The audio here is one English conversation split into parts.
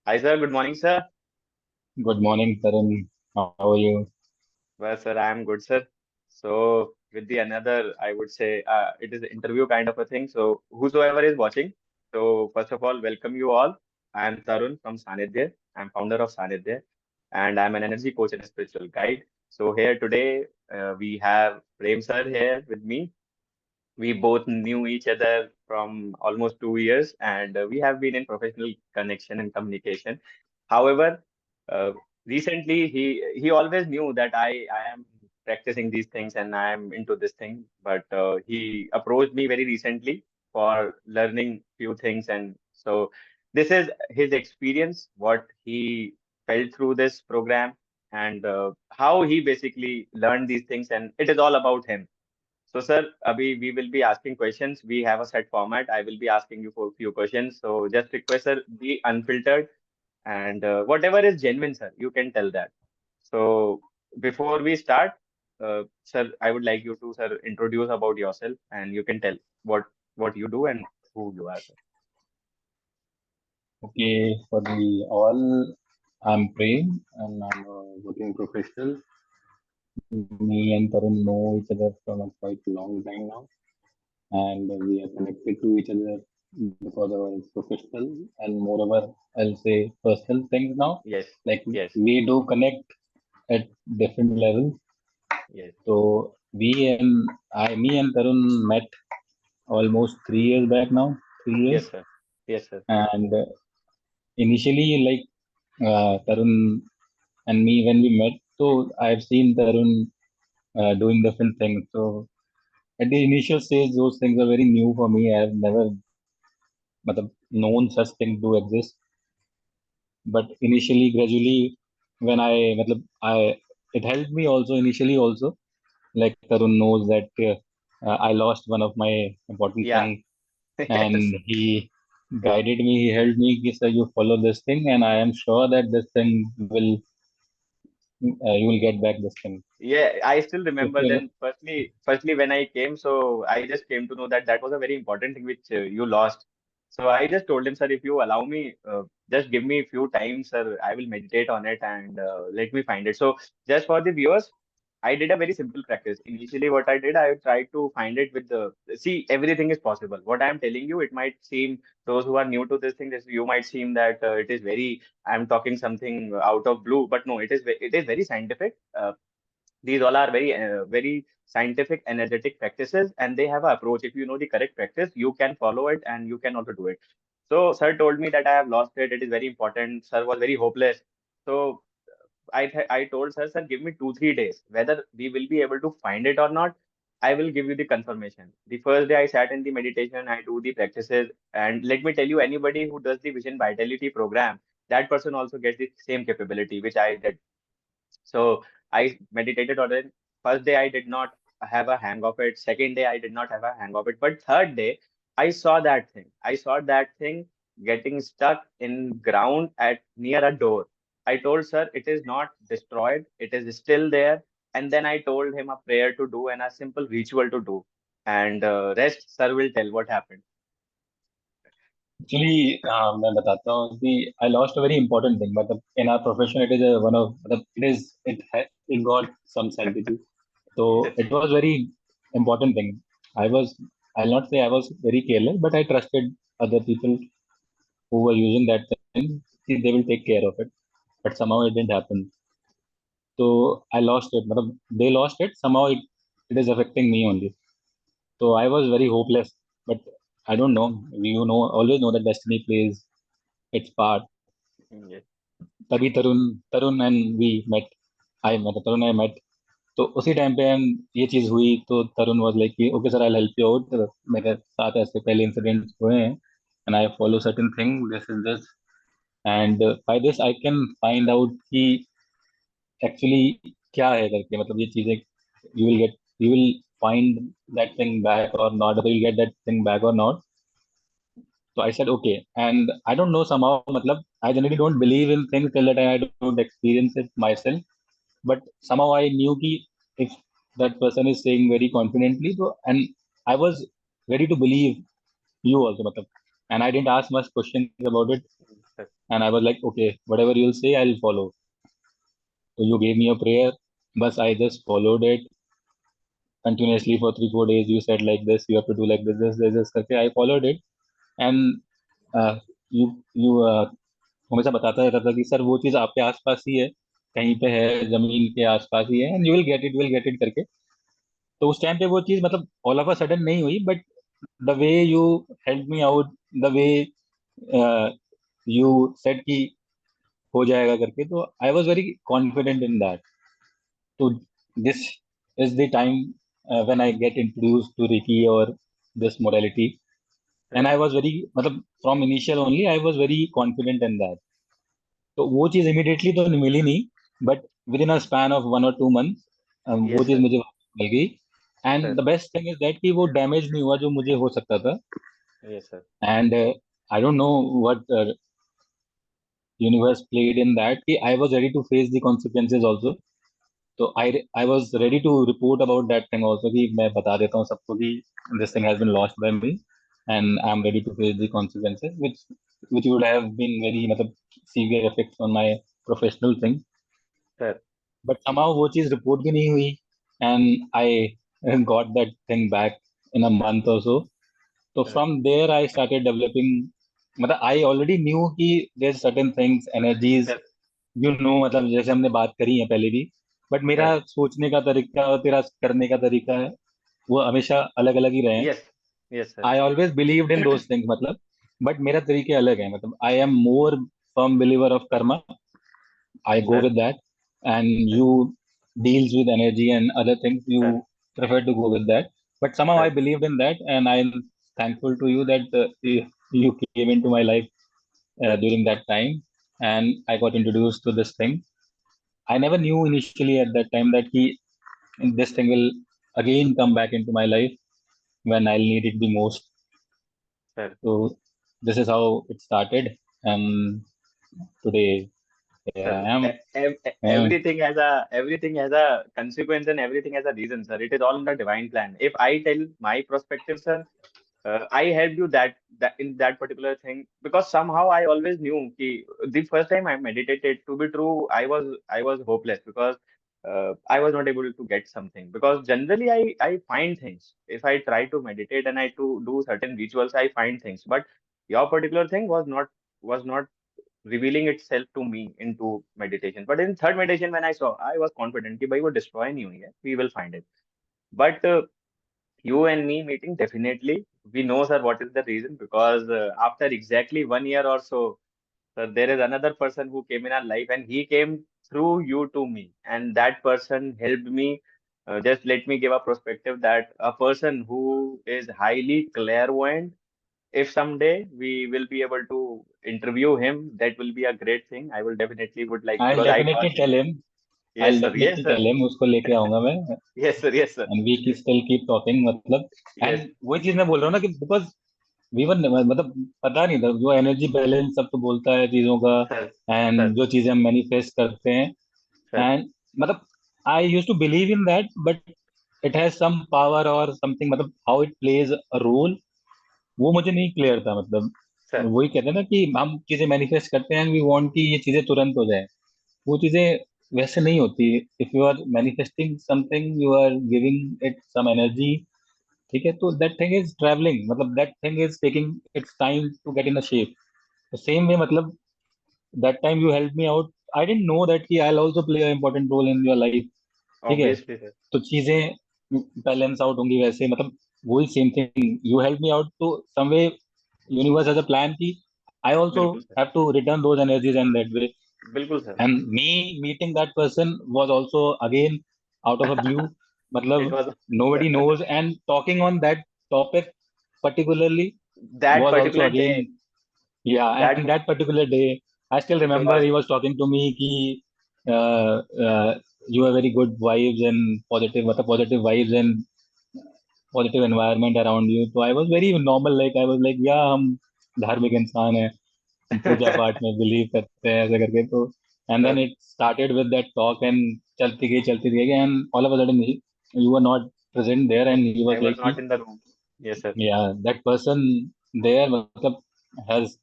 Hi, sir. Good morning, sir. Good morning, Tarun. How are you? Well, sir, I am good, sir. So, with the another, I would say it is interview kind of a thing. So, whosoever is watching, so first of all, welcome you all. I am Tarun from Sanidhya. I'm founder of Sanidhya, and I'm an energy coach and a spiritual guide. So, here today, we have Prem sir here with me. We both knew each other from almost 2 years, and we have been in professional connection and communication. However, uh, recently he always knew that I am practicing these things and I am into this thing, but he approached me very recently for learning few things, and so this is his experience, what he felt through this program, and how he basically learned these things, and it is all about him. So, sir, Abhi, we will be asking questions. We have a set format. I will be asking you for a few questions. So, just request, sir, be unfiltered and whatever is genuine, sir, you can tell that. So, before we start, sir, I would like you to, sir, introduce about yourself and you can tell what you do and who you are, sir. Okay, for the all, I'm Prem and I'm a working professional. Me and Tarun know each other from a quite long time now, and we are connected to each other because of our professional and moreover, I'll say personal things now. Yes, Like yes, we do connect at different levels. yes, So me and Tarun met almost 3 years back now, 3 years, yes, sir. Yes, sir. and initially, like Tarun and me when we met. So I've seen Tarun doing different things. So at the initial stage, those things are very new for me. I've never matlab, known such thing to exist. But initially, gradually, when it helped me also initially also. Like Tarun knows that I lost one of my important Yeah, things, yes. and he guided me. He helped me. He said, "You follow this thing, and I am sure that this thing will you will get back this thing." Yeah, I still So, remember then. Firstly, when I came, so I just came to know that that was a very important thing which you lost. So I just told him, sir, if you allow me, just give me a few times, sir. I will meditate on it and let me find it. So just for the viewers, I did a very simple practice. Initially, what I did, I tried to find it with the see everything is possible. What I am telling you, it might seem those who are new to this thing, this you might seem that it is very I'm talking something out of blue, but no, it is very scientific. These all are very scientific energetic practices and they have an approach. If you know the correct practice, you can follow it and you can also do it. So sir told me that I have lost it. It is very important. Sir was very hopeless. So I told sir, sir, give me 2 3 days. Whether we will be able to find it or not, I will give you the confirmation. The first day I sat in the meditation, I do the practices, and let me tell you, anybody who does the Vision Vitality program, that person also gets the same capability which I did. So I meditated on it. First day I did not have a hang of it. Second day I did not have a hang of it. But third day I saw that thing. I saw that thing getting stuck in ground at near a door. I told sir it is not destroyed. It is still there. And then I told him a prayer to do and a simple ritual to do. And rest sir will tell what happened. actually, मैं बताता हूँ कि I lost a very important thing. मतलब in our profession, it is a, one of मतलब it got some sanctity. So Yes. it was very important thing. I was I'll not say I was very careless, but I trusted other people who were using that thing. See, they will take care of it. But somehow it didn't happen. So I lost it. मतलब they lost it. Somehow it is affecting me only. So I was very hopeless. But I don't know. You know, always know that destiny plays its part. Yes. तभी तरुण and we met I मतलब तरुण I met तो उसी time पे हम ये चीज हुई तो तरुण वाज लाइक कि okay sir I help you out मेरे साथ ऐसे पहले इंसिडेंट्स हुए हैं and I follow certain thing this is this and by this I can find out कि एक्चुअली क्या है करके मतलब ये चीजें you will find that thing back or not you will get that thing back or not so I said okay and I don't know somehow matlab I generally don't believe in things till that I don't experience it myself but somehow I knew ki if that person is saying very confidently so and I was ready to believe you also matlab and I didn't ask much questions about it sir. and I was like, okay, whatever you'll say, I'll follow. So you gave me a prayer, but I just followed it continuously for 3 4 days. You said like this, you have to do like this. करके I followed it, and uh, you हमेशा बताता रहता था कि sir वो चीज़ आपके आसपास ही है, कहीं पे है, जमीन के आसपास ही है, and you will get it करके। तो उस टाइम पे वो चीज़ मतलब ऑल ऑफ अ सडन नहीं हुई, but the way you help me out, the way you said कि हो जाएगा करके, तो I was very confident in that. तो this is the time when I get introduce to Reiki और this modality, and Sir. I was very मतलब from initial only I was very confident in that. तो वो चीज़ immediately तो मिली नहीं, but within a span of 1 or 2 month वो Yes, चीज़ sir. मुझे मिल गई। And Sir. The best thing is that कि वो डैमेज नहीं हुआ जो मुझे हो सकता था। Yes, sir. And I don't know what universe played in that कि I was ready to face the consequences also. तो I was ready to report about that thing also, कि मैं बता देता हूँ सबको कि this thing has been lost by me, and I am ready to face the consequences which would have been very मतलब severe effects on my professional thing. Sir. But somehow वो चीज़ report भी नहीं हुई, and I got that thing back in a month or so. तो Sir. From there I started developing, मतलब I already knew कि there certain things energies, Sir. You know, मतलब जैसे हमने बात करी है पहले भी, बट मेरा Sir. सोचने का तरीका और तेरा करने का तरीका है वो हमेशा अलग अलग ही रहे हैं। Yes. Yes, sir. I always believed in those things, मतलब बट मेरा तरीके अलग है, मतलब I am more firm believer of Karma, I go Sir. with that, and Sir. you deals with energy and other things. Sir. You prefer to go with that, but somehow I Sir. believed in that, and I'm thankful to you that you came into my life Sir. during that time, and I got introduced to this thing. I never knew initially at that time that this thing will again come back into my life when I'll need it the most. Sir. So this is how it started, and today here Sir, I am. Uh, everything has a consequence and everything has a reason, sir. It is all in the divine plan. If I tell my perspective, sir, I helped you that in that particular thing because somehow I always knew कि the first time I meditated, to be true, I was hopeless because I was not able to get something because generally I find things if I try to meditate and I to do certain rituals I find things, but your particular thing was not revealing itself to me into meditation. But in third meditation, when I saw, I was confident कि भाई वो destroy नहीं हुई है, we will find it. But you and me meeting definitely, we know sir what is the reason because after exactly 1 year or so, sir, there is another person who came in our life and he came through you to me, and that person helped me. Just let me give a perspective that a person who is highly clairvoyant, if someday we will be able to interview him, that will be a great thing. I will definitely would like I'll because I got definitely tell him. I'll yes sir, yes definitely sir, tell him, उसको लेके आऊंगा मैं, yes sir, yes sir, and we can still keep talking मतलब। yes and वही चीज मैं बोल रहा हूँ ना कि बिकॉज वी वर मतलब पता नहीं था जो एनर्जी बैलेंस सब तो बोलता है चीजों का, sir, एंड sir, जो चीजें हम मैनिफेस्ट करते हैं, sir, एंड मतलब I use to believe in that, but it has some power or something, मतलब how it plays a role वो मुझे नहीं क्लियर था, मतलब sir, वही कहते हैं ना कि हम चीजें मैनिफेस्ट करते हैं, वी वांट कि ये चीजें तुरंत हो जाए, वो चीजें वैसे नहीं होती। If you are manifesting something, you are giving it some energy, ठीक है, तो दैट थिंग इज ट्रैवलिंग, मतलब that thing is taking its time to get in a shape. Same way मतलब that time you help me out, I don't know that कि I also play a important role in your life, ठीक है। obviously sir, तो चीजें balance out होंगी वैसे, मतलब वही same thing, you help me out तो some way universe has a plan कि आई आल्सो बिल्कुल sir, have to return those energies and that way. बिल्कुल sir. And me meeting that person was also again out of a blue. It Matlab, was nobody knows. And talking on that topic particularly that was also particular day, again, yeah. that And that particular day, I still it remember was he was talking to me ki, you have very good vibes and positive vibes and positive environment around you. So I was very normal, like I was like, yeah, हम धार्मिक इंसान हैं, हम पूजा पाठ में believe करते हैं ऐसे करके, तो and then sir. It started with that talk, and चलती गई and all of a sudden you were not present there, I, and he I was was like not in the room. Yes sir, yeah that person there मतलब has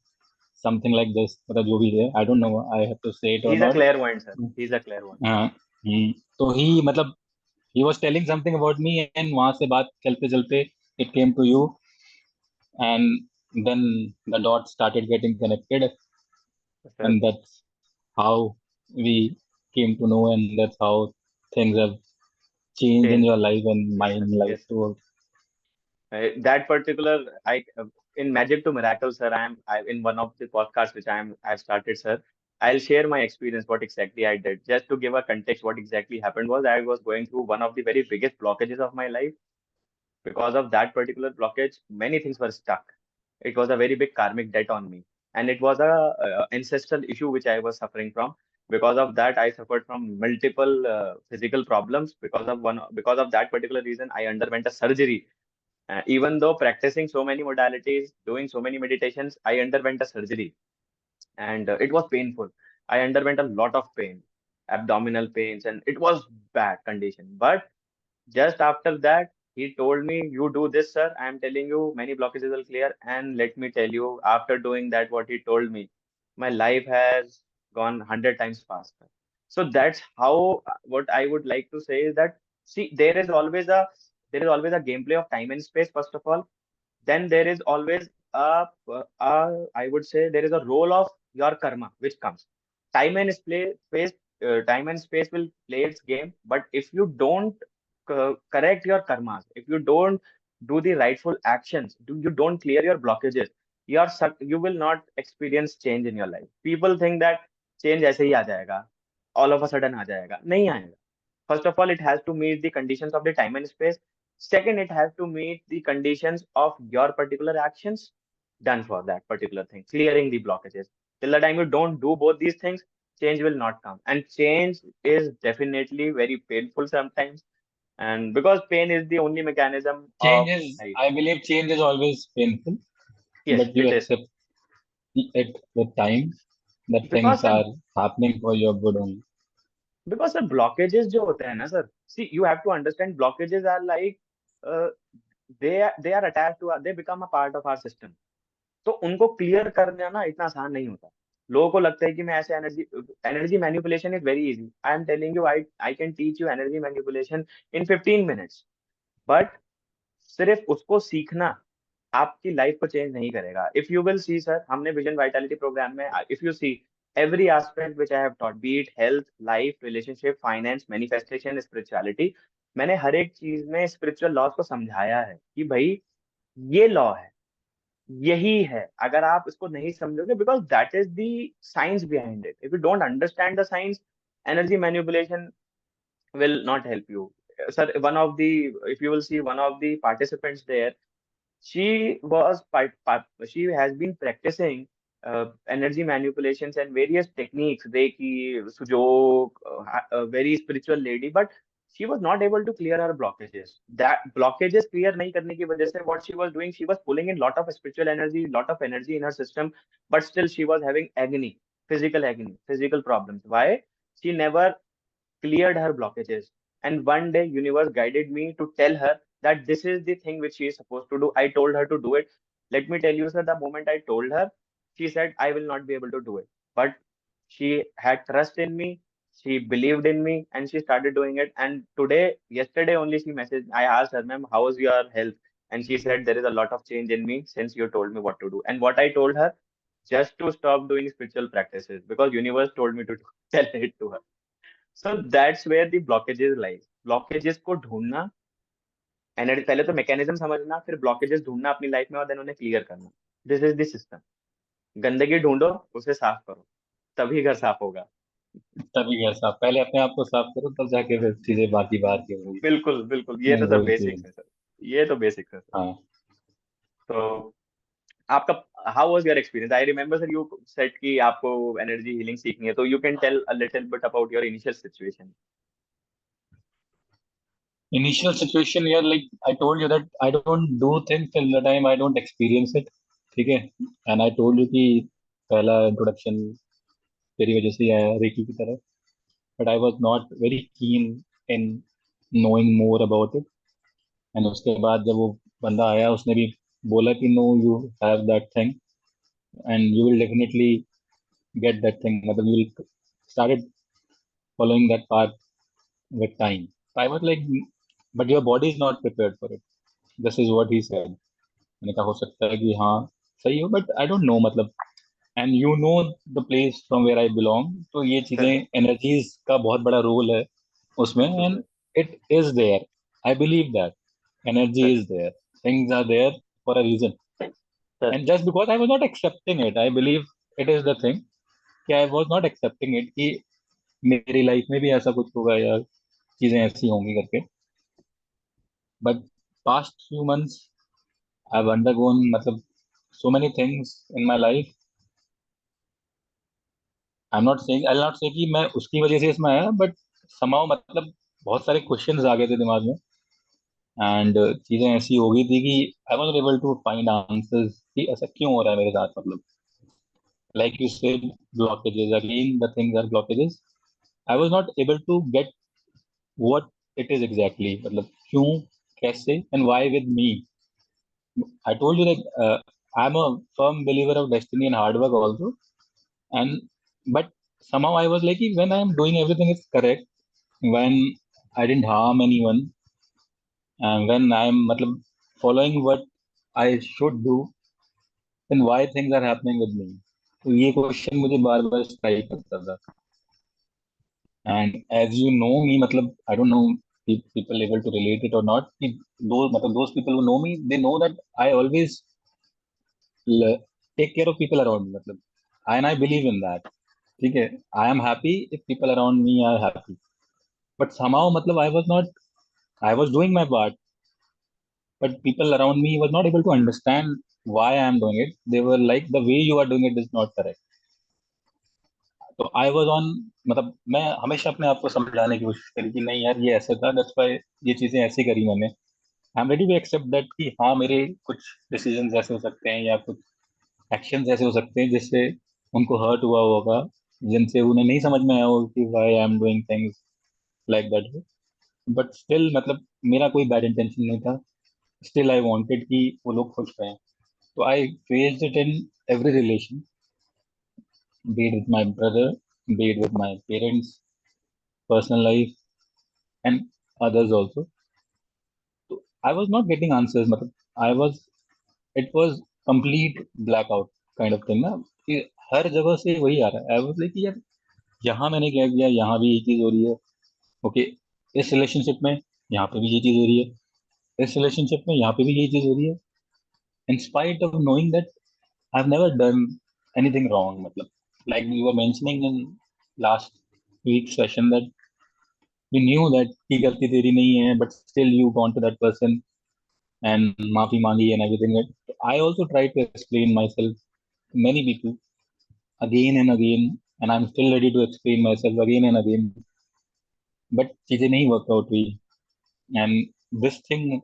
something like this, मतलब जो भी है, I don't know I have to say it और He's a not. clairvoyant, sir. He's a clairvoyant. हाँ, तो ही मतलब he was telling something about me, and वहां से बात चलते चलते it came to you, and then the dots started getting connected, Sir, and that's how we came to know, and that's how things have changed in change. your life and Yes, mine sir. life Yes, sir. too. That particular, in Magic to Miracle, sir, in one of the podcasts which I've started, sir. I'll share my experience, what exactly I did. Just to give a context, what exactly happened was I was going through one of the very biggest blockages of my life. Because of that particular blockage, many things were stuck. It was a very big karmic debt on me, and it was a ancestral issue which I was suffering from. Because of that, I suffered from multiple physical problems. Because of that particular reason, I underwent a surgery. Even though practicing so many modalities, doing so many meditations, I underwent a surgery, and it was painful. I underwent a lot of pain, abdominal pains, and it was bad condition. But just after that, he told me, "You do this, sir. I am telling you, many blockages will clear." And let me tell you, after doing that, what he told me, my life has gone 100 times faster. So that's how, what I would like to say is that, see, there is always a gameplay of time and space, first of all. Then there is always I would say there is a role of your karma which comes. Time and space will play its game, but if you don't correct your karmas, if you don't do the rightful actions, you don't clear your blockages, you will not experience change in your life. People think that change ऐसे ही आ जाएगा, all of a sudden आ जाएगा, नहीं आएगा. First of all, it has to meet the conditions of the time and space. Second, it has to meet the conditions of your particular actions done for that particular thing, clearing the blockages. Till the time you don't do both these things, change will not come. And change is definitely very painful sometimes. And because pain is the only mechanism Change of is, life. I believe, change is always painful, Yes, but you it is. accept it with time that Because things sir, are happening for your good only. because sir, blockages जो होते हैं ना sir, see, you have to understand blockages are like uh, they are attached to, they become a part of our system. तो उनको clear करना ना इतना आसान नहीं होता. लोगों को लगता है कि मैं ऐसे energy manipulation is very easy. I am telling you, I can teach you energy manipulation in 15 minutes. But सिर्फ उसको सीखना आपकी लाइफ को चेंज नहीं करेगा. If you will see sir, हमने विजन वाइटलिटी प्रोग्राम में, if you see every aspect which I have taught, B it health, life, relationship, finance, manifestation, spirituality, मैंने हर एक चीज में स्पिरिचुअल लॉज को समझाया है कि भाई ये लॉ है, यही है. अगर आप इसको नहीं समझोगे, because that is the science behind it, if you don't understand the science, energy manipulation will not help you. Sir, if you will see one of the participants there, she has been practicing energy manipulations and various techniques, Reiki, Sujok, very spiritual lady, but she was not able to clear her blockages. That blockages clear nahi karne ki wajah se, what she was doing, she was pulling in lot of spiritual energy, lot of energy in her system, but still she was having agony, physical problems. Why? She never cleared her blockages. And one day, universe guided me to tell her that this is the thing which she is supposed to do. I told her to do it. Let me tell you, sir, the moment I told her, she said, I will not be able to do it. But she had trust in me. She believed in me and she started doing it. And yesterday only she messaged. I asked her, ma'am, how is your health? And she said, there is a lot of change in me since you told me what to do. And what I told her, just to stop doing spiritual practices, because universe told me to tell it to her. So that's where the blockages lies. Blockages को ढूंढना, energy, पहले तो mechanism समझना, फिर blockages ढूंढना अपनी life में और देन उन्हें क्लियर करना. This is the system. गंदगी ढूंढो, उसे साफ करो, तभी घर साफ होगा. तभी घर साफ, पहले अपने आप को साफ करो, तब जाके फिर चीजें बाकी बाहर की होंगी। बिल्कुल बिल्कुल, ये तो सर वही चीज। बेसिक्स है सर. ये तो बेसिक्स है सर. हाँ, तो आपका, how was your experience? I remember sir, you said कि आपको एनर्जी हीलिंग सीखनी है, तो you can tell a little bit about your initial situation. initial situation here, like I told you that I don't do things till the time I don't experience it, ठीक है। and I told you कि पहला introduction तेरी वजह से ही आया recce की तरफ, but I was not very keen in knowing more about it। and उसके बाद जब वो बंदा आया, उसने भी बोला कि no, you have that thing, and you will definitely get that thing. मतलब you will started following that path with time. So I was like, but your body is not prepared for it. This is what he said. मैंने कहा हो सकता है कि हाँ सही हो, but I don't know मतलब. And you know the place from where I belong, तो ये चीजें Correct. energies का बहुत बड़ा रोल है उसमें, True, and sir. it is there. I believe that energy Correct. is there. Things are there for a reason. Sir. And just because I was not accepting it, I believe it is the thing कि I was not accepting it कि मेरी life में भी ऐसा कुछ होगा या चीजें ऐसी होंगी करके. But past few months I've undergone मतलब so many things in my life. I'll not say कि मैं उसकी वजह से इसमें आया, but somehow मतलब बहुत सारे क्वेश्चंस आ गए थे दिमाग में, एंड चीजें ऐसी हो गई थी कि I was able to find answers कि ऐसा क्यों हो रहा है मेरे साथ. मतलब like you said, blockages again, the things are blockages. I was not able to get what it is exactly, मतलब क्यों, कैसे, and why with me. I told you that I'm a firm believer of destiny and hard work also, and but somehow I was like when I am doing everything is correct, when I didn't harm anyone, and when I am matlab following what I should do, then why things are happening with me. तो ये question मुझे बार बार strike करता था. And as you know मी मतलब आई don't no people able to relate it or not, कि those मतलब those people who know me, they know that I always take care of people around me, मतलब and I believe in that. ठीक है, I am happy if people around me are happy, but somehow मतलब I was not, I was doing my part, but people around me was not able to understand why I am doing it. They were like the way you are doing it is not correct. तो I was on, मतलब मैं हमेशा अपने आप को समझाने की कोशिश करी कि नहीं यार ये ऐसे था, दैट्स व्हाई ये चीजें ऐसी करी मैंने. I am ready to accept that कि हाँ मेरे कुछ डिसीजंस ऐसे हो सकते हैं या कुछ एक्शंस ऐसे हो सकते हैं जिससे उनको हर्ट हुआ होगा, जिनसे उन्हें नहीं समझ में आया होगा कि why I am doing things like that. But still मतलब मेरा कोई बैड इंटेंशन नहीं था. स्टिल आई वांटेड कि वो लोग खुश रहें. तो I faced it in every relation, be it with my brother, be it with my parents, personal life, and others also. So I was not getting answers. मतलब I was, it was complete blackout kind of thing ना, कि हर जगह से वही आ रहा है. I was like यार यहाँ मैंने क्या किया, यहाँ भी ये चीज हो रही है. ओके, इस रिलेशनशिप में यहाँ पे भी ये चीज हो रही है, इस रिलेशनशिप में यहाँ पे भी ये चीज हो रही है. In spite of knowing that I've never done anything wrong. मतलब like we were mentioning in last week's session that you knew that कि गलती तेरी नहीं है, but still you gone to that person and माफी मांगी and everything. I also tried to explain myself to many people again and again, and I'm still ready to explain myself again and again, but चीजें नहीं work out हुई. And this thing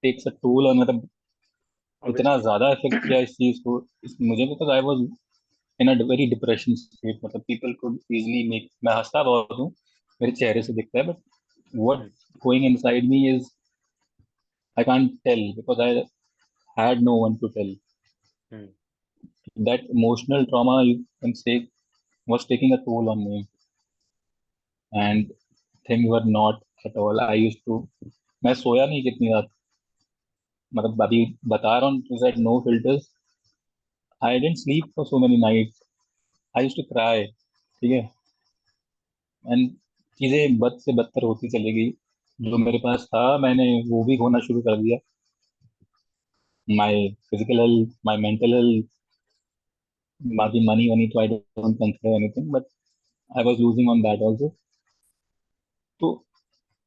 takes a toll on, मतलब इतना Obviously. ज्यादा effect किया इस चीज को मुझे, because I was in a very depression state. मतलब people could easily make, मैं हंसता बहुत हूँ, मेरे चेहरे से दिखता है, but what Hmm. going inside me is I can't tell because I had no one to tell. Hmm. That emotional trauma, you can say, was taking a toll on me, and things were not at all. I used to, मैं सोया नहीं कितनी रात, मतलब अभी बता रहा हूँ, to said no filters. I didn't sleep for so many nights. I used to cry. ठीक है, एंड चीजें बद से बदतर होती चली गई. जो मेरे पास था मैंने वो भी खोना शुरू कर दिया. My physical health, my mental health, बाकी मनी वनी तो I don't consider anything, but I was losing on that also. तो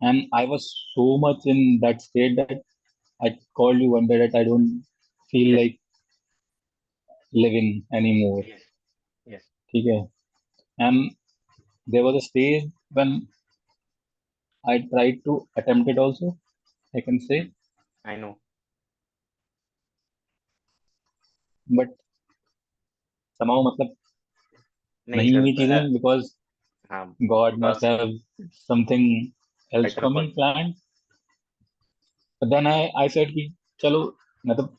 and I was so much in that state that I called you one day that I don't feel Yes. like living anymore. Yes. Yes. ठीक है, and there was a stage when I tried to attempt it also, I can say, I know. but somehow मतलब नहीं नहीं sir, हुई चीजें because हाँ, God must because have something else better for for me you. planned. But then I said कि चलो मतलब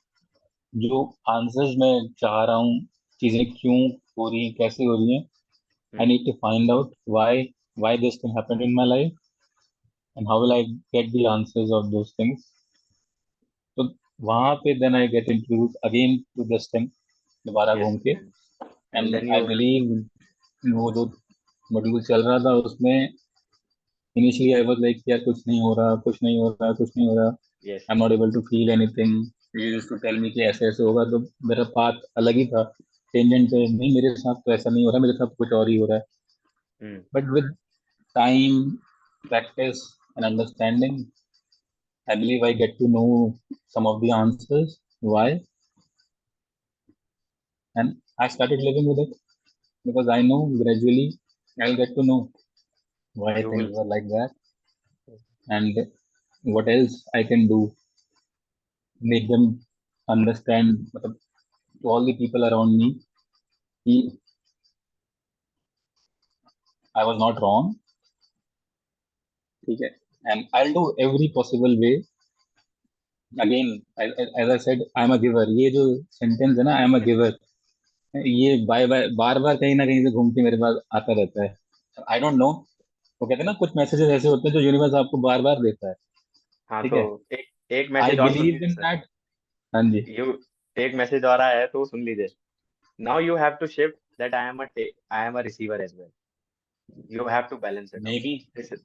जो आंसर्स मैं चाह रहा हूँ, चीजें क्यों हो रही हैं, कैसे हो रही हैं, I hmm. Need to find out why this thing happened in my life and how will I get the answers of those things. तो वहां पे then I get introduce again to this thing, दोबारा yes, घूम के. And and then I you will. Believe वो जो module चल रहा था उसमें इनिशियली आई वाज लाइक यार कुछ नहीं हो रहा, कुछ नहीं हो रहा, कुछ नहीं हो रहा, yes. I am not able to feel anything. You used to tell me कि ऐसे ऐसे होगा, तो मेरा पाथ अलग ही था, टेंजेंट पे. नहीं, मेरे साथ तो ऐसा नहीं हो रहा, मेरे साथ कुछ और ही हो रहा है. Hmm. But with time, practice and understanding, I believe I get to know some of the answers why, and I started living with it because I know gradually I'll get to know why You things will. were like that, and what else I can do to make them understand, मतलब, to all the people around me, कि I was not wrong. ठीक है. And I'll do every possible way. Again, as I said, I'm a giver. ये जो sentence है ना, I'm a Yes, giver, ये bye bye बार बार कहीं ना कहीं से घूम के मेरे पास आता रहता है. I don't no. वो कहते हैं ना, कुछ मैसेजेस ऐसे होते हैं जो यूनिवर्स आपको बार बार देता है. हाँ ठीक तो है. एक एक आई मैसेज और सुन बिलीव लीजिए इन सर। दैट. हाँ जी. यू एक मैसेज और आया है तो सुन लीजिए। Now you have to shift that I am a receiver as well. You have to balance it may be. Out.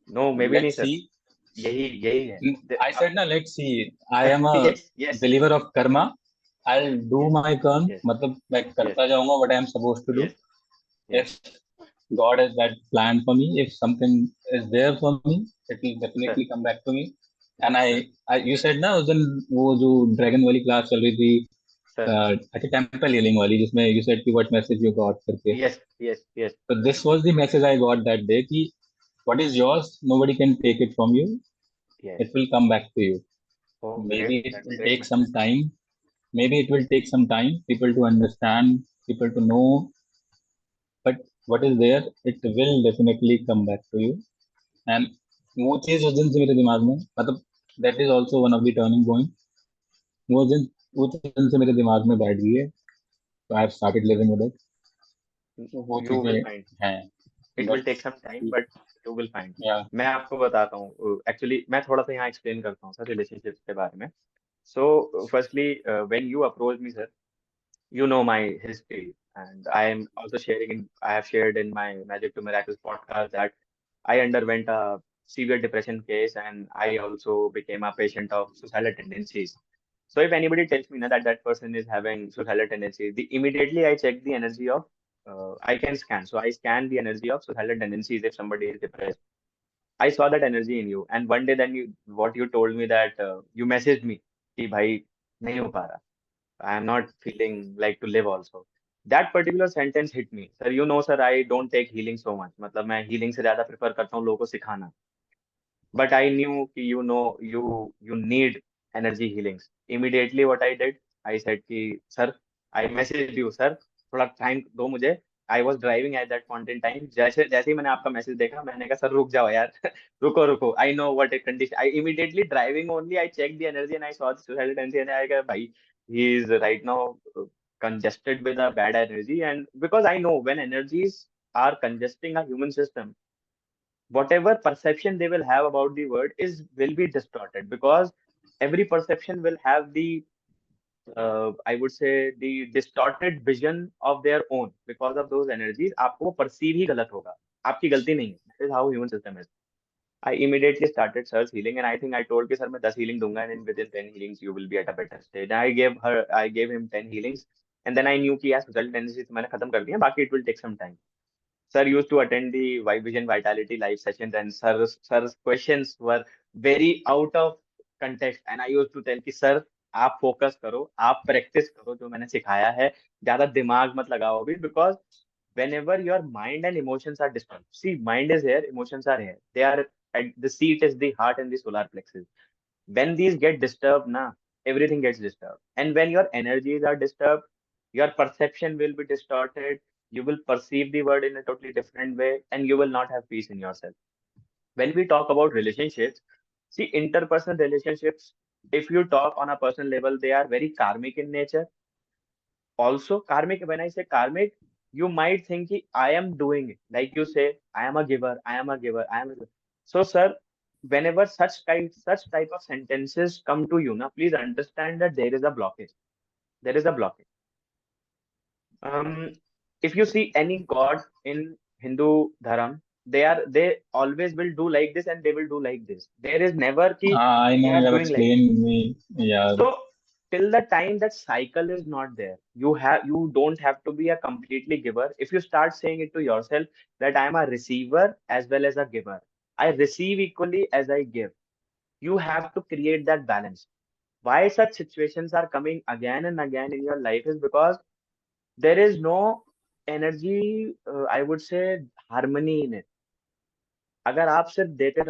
No may be नहीं लेट्स सर। सी. यही यही है। आई सेड ना, let's see. I am a yes, yes, believer of karma. I do yes, my karma, yes, मतलब मैं yes, करता जाऊंगा what I am suppose to do. Yes, yes. If God has that plan for me, if something is there for me, it will sir, definitely come back to me. And sir, you said ना उस दिन वो जो dragon वाली class चल रही थी, sir. अच्छा टेम्पल हीलिंग वाली, जिसमें you said कि what message you got करके. Yes, yes, yes, So this was the message I got that day कि what is yours, nobody can take it from you. Yes. It will come back to you. Oh Maybe great, it that's will great take some message. time. Maybe it will take some time, people to understand, people to know. But what is there, it will definitely come back to you. And वो चीज उस दिन से मेरे दिमाग में, मतलब, that is also one of the turning point. वो दिन वो दिन से मेरे दिमाग में बैठ गई है. तो I have started living with it. तो वो यू चीजें विल फाइंड। हैं. It will but take some time but you will find. Yeah. मैं आपको बताता हूँ, एक्चुअली मैं थोड़ा सा यहाँ एक्सप्लेन करता हूँ सर रिलेशनशिप के बारे में। So firstly when you approach me sir, you know my history, and I am also I have shared in my Magic to Miracles podcast that I underwent a severe depression case, and I also became a patient of suicidal tendencies. So if anybody tells me now that that person is having suicidal tendencies, immediately I check the energy of, I can scan. So I scan the energy of suicidal tendencies if somebody is depressed. I saw that energy in you, and one day then what you told me that you messaged me कि भाई नहीं हो पा रहा, I am not feeling like to live also. That particular sentence hit me. Sir, you know, sir, I don't take healing so much. मतलब मैं healing से ज़्यादा prefer करता हूँ लोगों को सिखाना. But I knew कि you need energy healings. Immediately what I did, I said कि sir, I messaged you, sir, थोड़ा time दो मुझे. I was driving at that point in time. जैसे जैसे ही मैंने आपका मैसेज देखा, मैंने कहा सर रुक जाओ यार, रुको रुको. I know what a condition. I immediately driving only. I checked the energy and I saw the suicidal tendency and I कहा भाई, he is right now congested with a bad energy. And because I know when energies are congesting a human system, whatever perception they will have about the world is will be distorted, because every perception will have the, I would say, the distorted vision of their own. Because of those energies आपको वो perceive ही गलत होगा, आपकी गलती नहीं है. That is how human system is. I immediately started search healing, and I think I told कि sir मैं 10 healing दूंगा and within 10 healings you will be at a better stage. I gave him 10 healings, and then I knew कि यार suicidal tendencies तो मैंने खत्म कर दिया, बाकी it will take some time. Sir used to attend the Y Vision Vitality live sessions, and sir's questions were very out of context. And I used to tell कि sir आप focus करो, आप प्रैक्टिस करो जो मैंने सिखाया है, ज्यादा दिमाग मत लगाओ अभी. Because whenever your mind and emotions are disturbed, see, mind is here, emotions are here, they are at the seat is the heart and the solar plexus. When these get disturbed na, everything gets disturbed. And when your energies are disturbed, your perception will be distorted. You will perceive the world in a totally different way, and you will not have peace in yourself. When we talk about relationships, see, interpersonal relationships, If you talk on a personal level, they are very karmic in nature. Also, karmic, when I say karmic, you might think ki, I am doing it. Like you say, I am a giver, I am a giver, I am a giver. So, sir, whenever such type of sentences come to you, now please understand that there is a blockage. There is a blockage. Um, if you see any god in Hindu dharam, they always will do like this and they will do like this. There is never ki I they know are you have doing like this. explained me. Yeah, So till the time that cycle is not there, you don't have to be a completely giver. If you start saying it to yourself that I am a receiver as well as a giver, I receive equally as I give. You have to create that balance. Why such situations are coming again and again in your life is because there is no energy, I would say harmony in it. अगर आप सिर्फ देते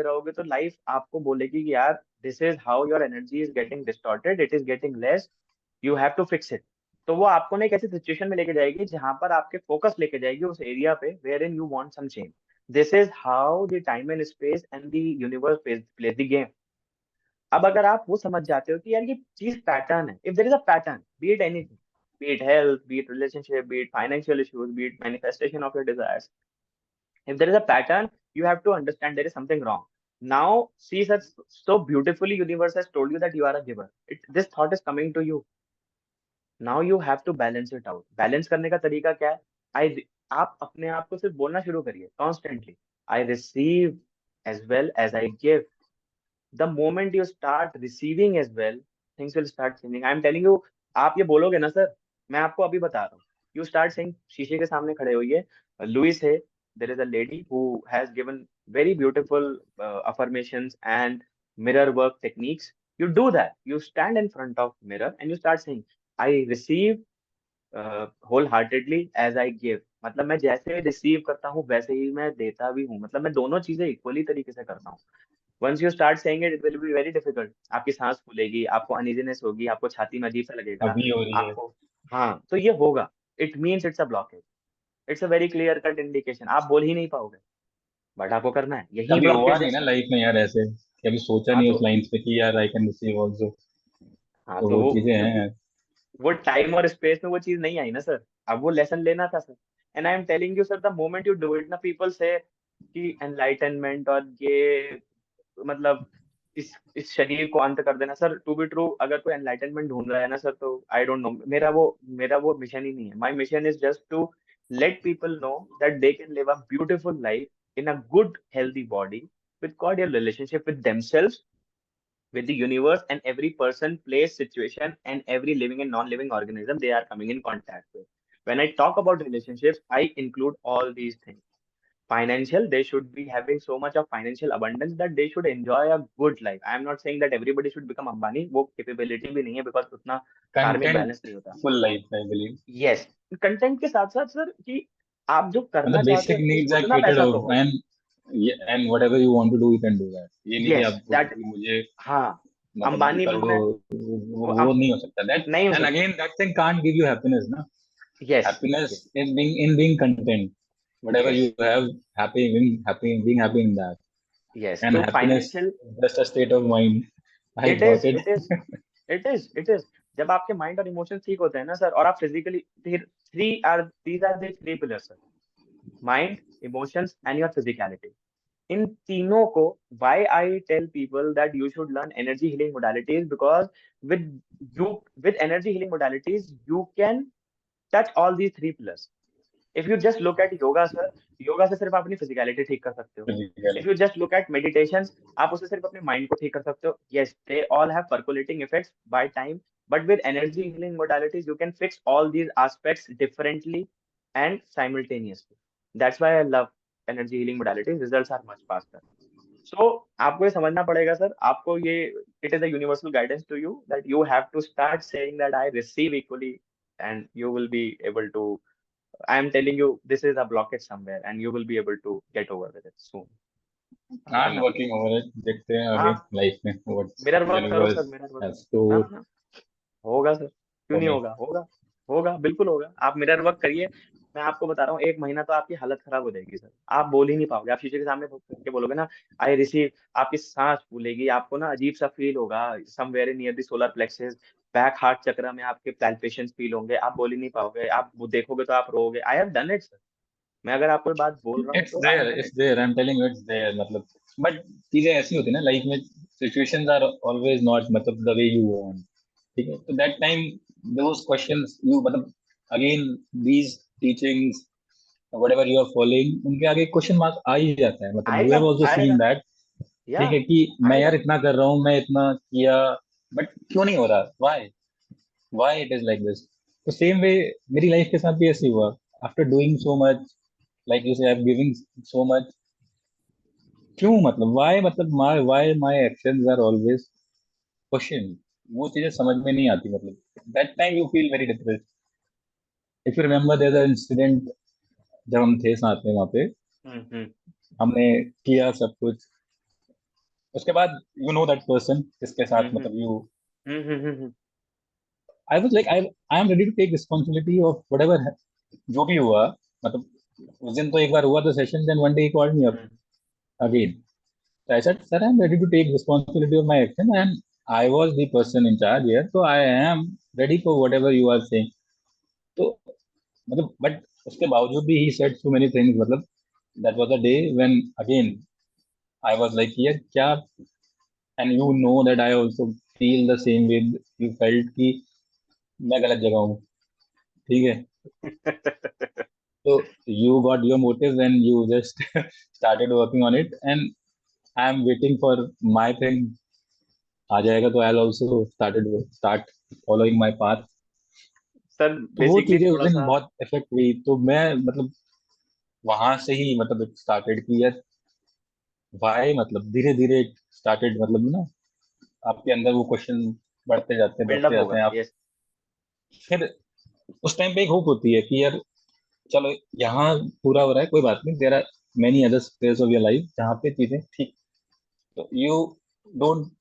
रहोगे तो life आपको बोलेगी कि यार this is how your energy is getting distorted, it is getting less, you have to fix it. तो वो आपको ना एक ऐसी सिचुएशन में लेके जाएगी जहां पर आपके फोकस लेके जाएगी उस एरिया पे where in you want some change. This is how the time and space and the universe plays the game. अब अगर आप वो समझ जाते हो कि यार ये चीज पैटर्न है, if there is a pattern, be it anything, be it health, be it relationship, be it financial issues, be it manifestation of your desires, if there is a pattern, you have to understand there is something wrong. Now see such, so beautifully universe has told you that you are a giver. This thought is coming to you. Now you have to balance it out. Balance करने का तरीका क्या है? I आप अपने आप को सिर्फ बोलना शुरू करिए constantly, I receive as well as I give. The moment you start receiving as well, things will start changing. I am telling you, आप ये बोलोगे ना सर, मैं आपको अभी बता रहा हूँ, you start saying, शीशे के सामने खड़े होइए, लुइस है, there is a lady who has given very beautiful affirmations and mirror work techniques. You do that, you stand in front of mirror and you start saying, I receive whole heartedly as I give. मतलब मैं जैसे receive करता हूँ वैसे ही मैं देता भी हूँ, मतलब मैं दोनों चीजें इक्वली तरीके से करता हूँ। Once you start saying it, it will be very difficult. आपकी सांस फूलेगी, आपको अनइजीनेस होगी, आपको छाती में अजीब सा लगेगा अभी हो रही है। आपको। हाँ, तो ये होगा, it means it's a blockage, it's a very clear cut indication. आप बोल ही नहीं पाओगे बट आपको करना है, यही कभी हुआ ब्लॉकेज है नहीं ना सर। लाइफ में यार ऐसे, कभी सोचा हाँ नहीं उस तो लाइन्स पे कि यार आई कैन रिसीव ऑल्सो। हाँ तो तो वो चीजें हैं। वो टाइम और स्पेस में वो चीज नहीं आई ना सर। अब वो लेसन लेना था sir. And I am telling you sir, the moment you do it ना, पीपल से कि एनलाइटनमेंट और ये, मतलब इस शरीर को अंत कर देना सर। टू बी ट्रू, अगर कोई एनलाइटनमेंट ढूंढ रहा है ना सर, तो आई डोंट नो, मेरा वो मिशन ही नहीं है। My mission is just to let people know that they can live a beautiful life in a good healthy body with cordial relationship with themselves, with the universe, and every person, place, situation, and every living and non-living organism they are coming in contact with. When I talk about relationships, I include all these things. Financial, they should be having so much of financial abundance that they should enjoy a good life. I am not saying that everybody should become Ambani, वो capability भी नहीं है, because उतना karmic content balance नहीं होता। Full life I believe. Yes, content के साथ साथ सर कि आप जो करना मतलब चाहते बेसिक हो एटलीस्ट नीड्स आर उतना केटर्ड पैसा तो ऑफ, हो। And whatever you want to do you can do that. ये नहीं कि यस आप बोलो दैट, कि मुझे हाँ, मतलब ये अंबानी कर दो, बनना है वो वो अब नहीं हो सकता दैट। नहीं हो एंड सकता। Again that thing can't give you happiness ना। Yes Happiness yes is being content. Whatever yes you have, being happy in that. Yes And तो happiness financial, is just a state of mind. I it got is it. It is it is जब आपके mind और emotions ठीक होते हैं ना sir, और आप physically, three are these are the three pillars sir, mind, emotions and your physicality. इन तीनों को, why I tell people that you should learn energy healing modalities, because with you, with energy healing modalities you can touch all these three pillars. If you just look at yoga sir, yoga से सिर्फ आप अपनी physicality ठीक कर सकते हो। If Physically. You just look at meditation, आप उससे सिर्फ अपने माइंड को ठीक कर सकते हो। Yes, they all have percolating effects by time, but with energy healing modalities you can fix all these aspects differently and simultaneously. That's why I love energy healing modalities, results are much faster. So आपको ये समझना पड़ेगा sir, आपको ये, it is a universal guidance to you that you have to start saying that I receive equally, and you will be able to, I am telling you, this is a blockage somewhere and you will be able to get over with it soon. आपको I'm करना working पड़ेगा। over it. देखते हैं आगे हाँ, life में what mirror work करो sir, universe mirror work has करो। to ना ना, होगा सर, क्यों for नहीं me. होगा, होगा, होगा, बिल्कुल होगा। आप मिरर वर्क करिए। मैं आपको बता रहा हूँ, 1 महीना तो आपकी हालत खराब हो जाएगी सर। आप बोल ही नहीं पाओगे, आप शीशे के सामने करके बोलोगे ना, आई रिसीव, आपकी सांस फूलेगी, आपको ना अजीब सा फील होगा, somewhere near the solar plexus, back heart chakra में आपके पैल्पेशंस फील होंगे, आप बोल ही नहीं पाओगे, आप वो देखोगे तो आप रोओगे। I have done it sir. मैं अगर आपको ये बात बोल रहा हूँ तो I have done it's it. There, I am telling you, it's there मतलब। बट चीजें ऐसी होती है ना लाइफ में, सिचुएशंस आर ऑलवेज नॉट मतलब द वे यू वांट। ठीक है, तो that time those questions you मतलब again these teachings whatever you are following, उनके आगे क्वेश्चन मार्क आ ही जाता है। मतलब यू आएगा, हैव आल्सो सीन आएगा। दैट। या ठीक है कि मैं यार आएगा। इतना कर रहा हूँ, मैं इतना किया, बट क्यों नहीं हो रहा, why it is like this. तो सेम वे मेरी लाइफ के साथ भी ऐसे ही हुआ। After doing so much, like you say I am giving so much, क्यों मतलब व्हाई, मतलब why my actions are always question. वो चीजें समझ में नहीं आती मतलब। That time you feel very depressed. If you remember there a incident, जब हम थे साथ में वहाँ पे, हम्म। हमने किया सब कुछ, उसके बाद यू नो दैट पर्सन जिसके साथ हम्म। मतलब you, hmm. I was like I am ready to take responsibility of whatever जो भी हुआ। मतलब उस दिन तो एक बार हुआ तो session, then one day he called me up hmm. Again. So I said, sir, I'm ready to take responsibility of my action, and I was the person in charge here, so I am ready for whatever you are saying. तो मतलब but उसके बावजूद भी he said so many things मतलब। that was a day when again I was like यार क्या, and you know that I also feel the same way you felt कि मैं गलत जगह हूँ। ठीक है, तो you got your motive and you just started working on it, and I am waiting for my thing आ जाएगा तो I also start following my path. Sir तो वो बेसिकली चीजें उस थोड़ा दिन सा। बहुत इफेक्ट हुई, तो मैं मतलब वहां से ही मतलब स्टार्टेड की यार वाई, मतलब धीरे धीरे स्टार्टेड मतलब ना आपके अंदर वो क्वेश्चन बढ़ते बिल्डअप जाते होगा, हैं आप। यस। फिर उस टाइम पे एक होप होती है कि यार चलो यहाँ पूरा हो रहा है, कोई बात नहीं, there are many other space of your life जहाँ पे चीजें ठीक, तो यू डोंट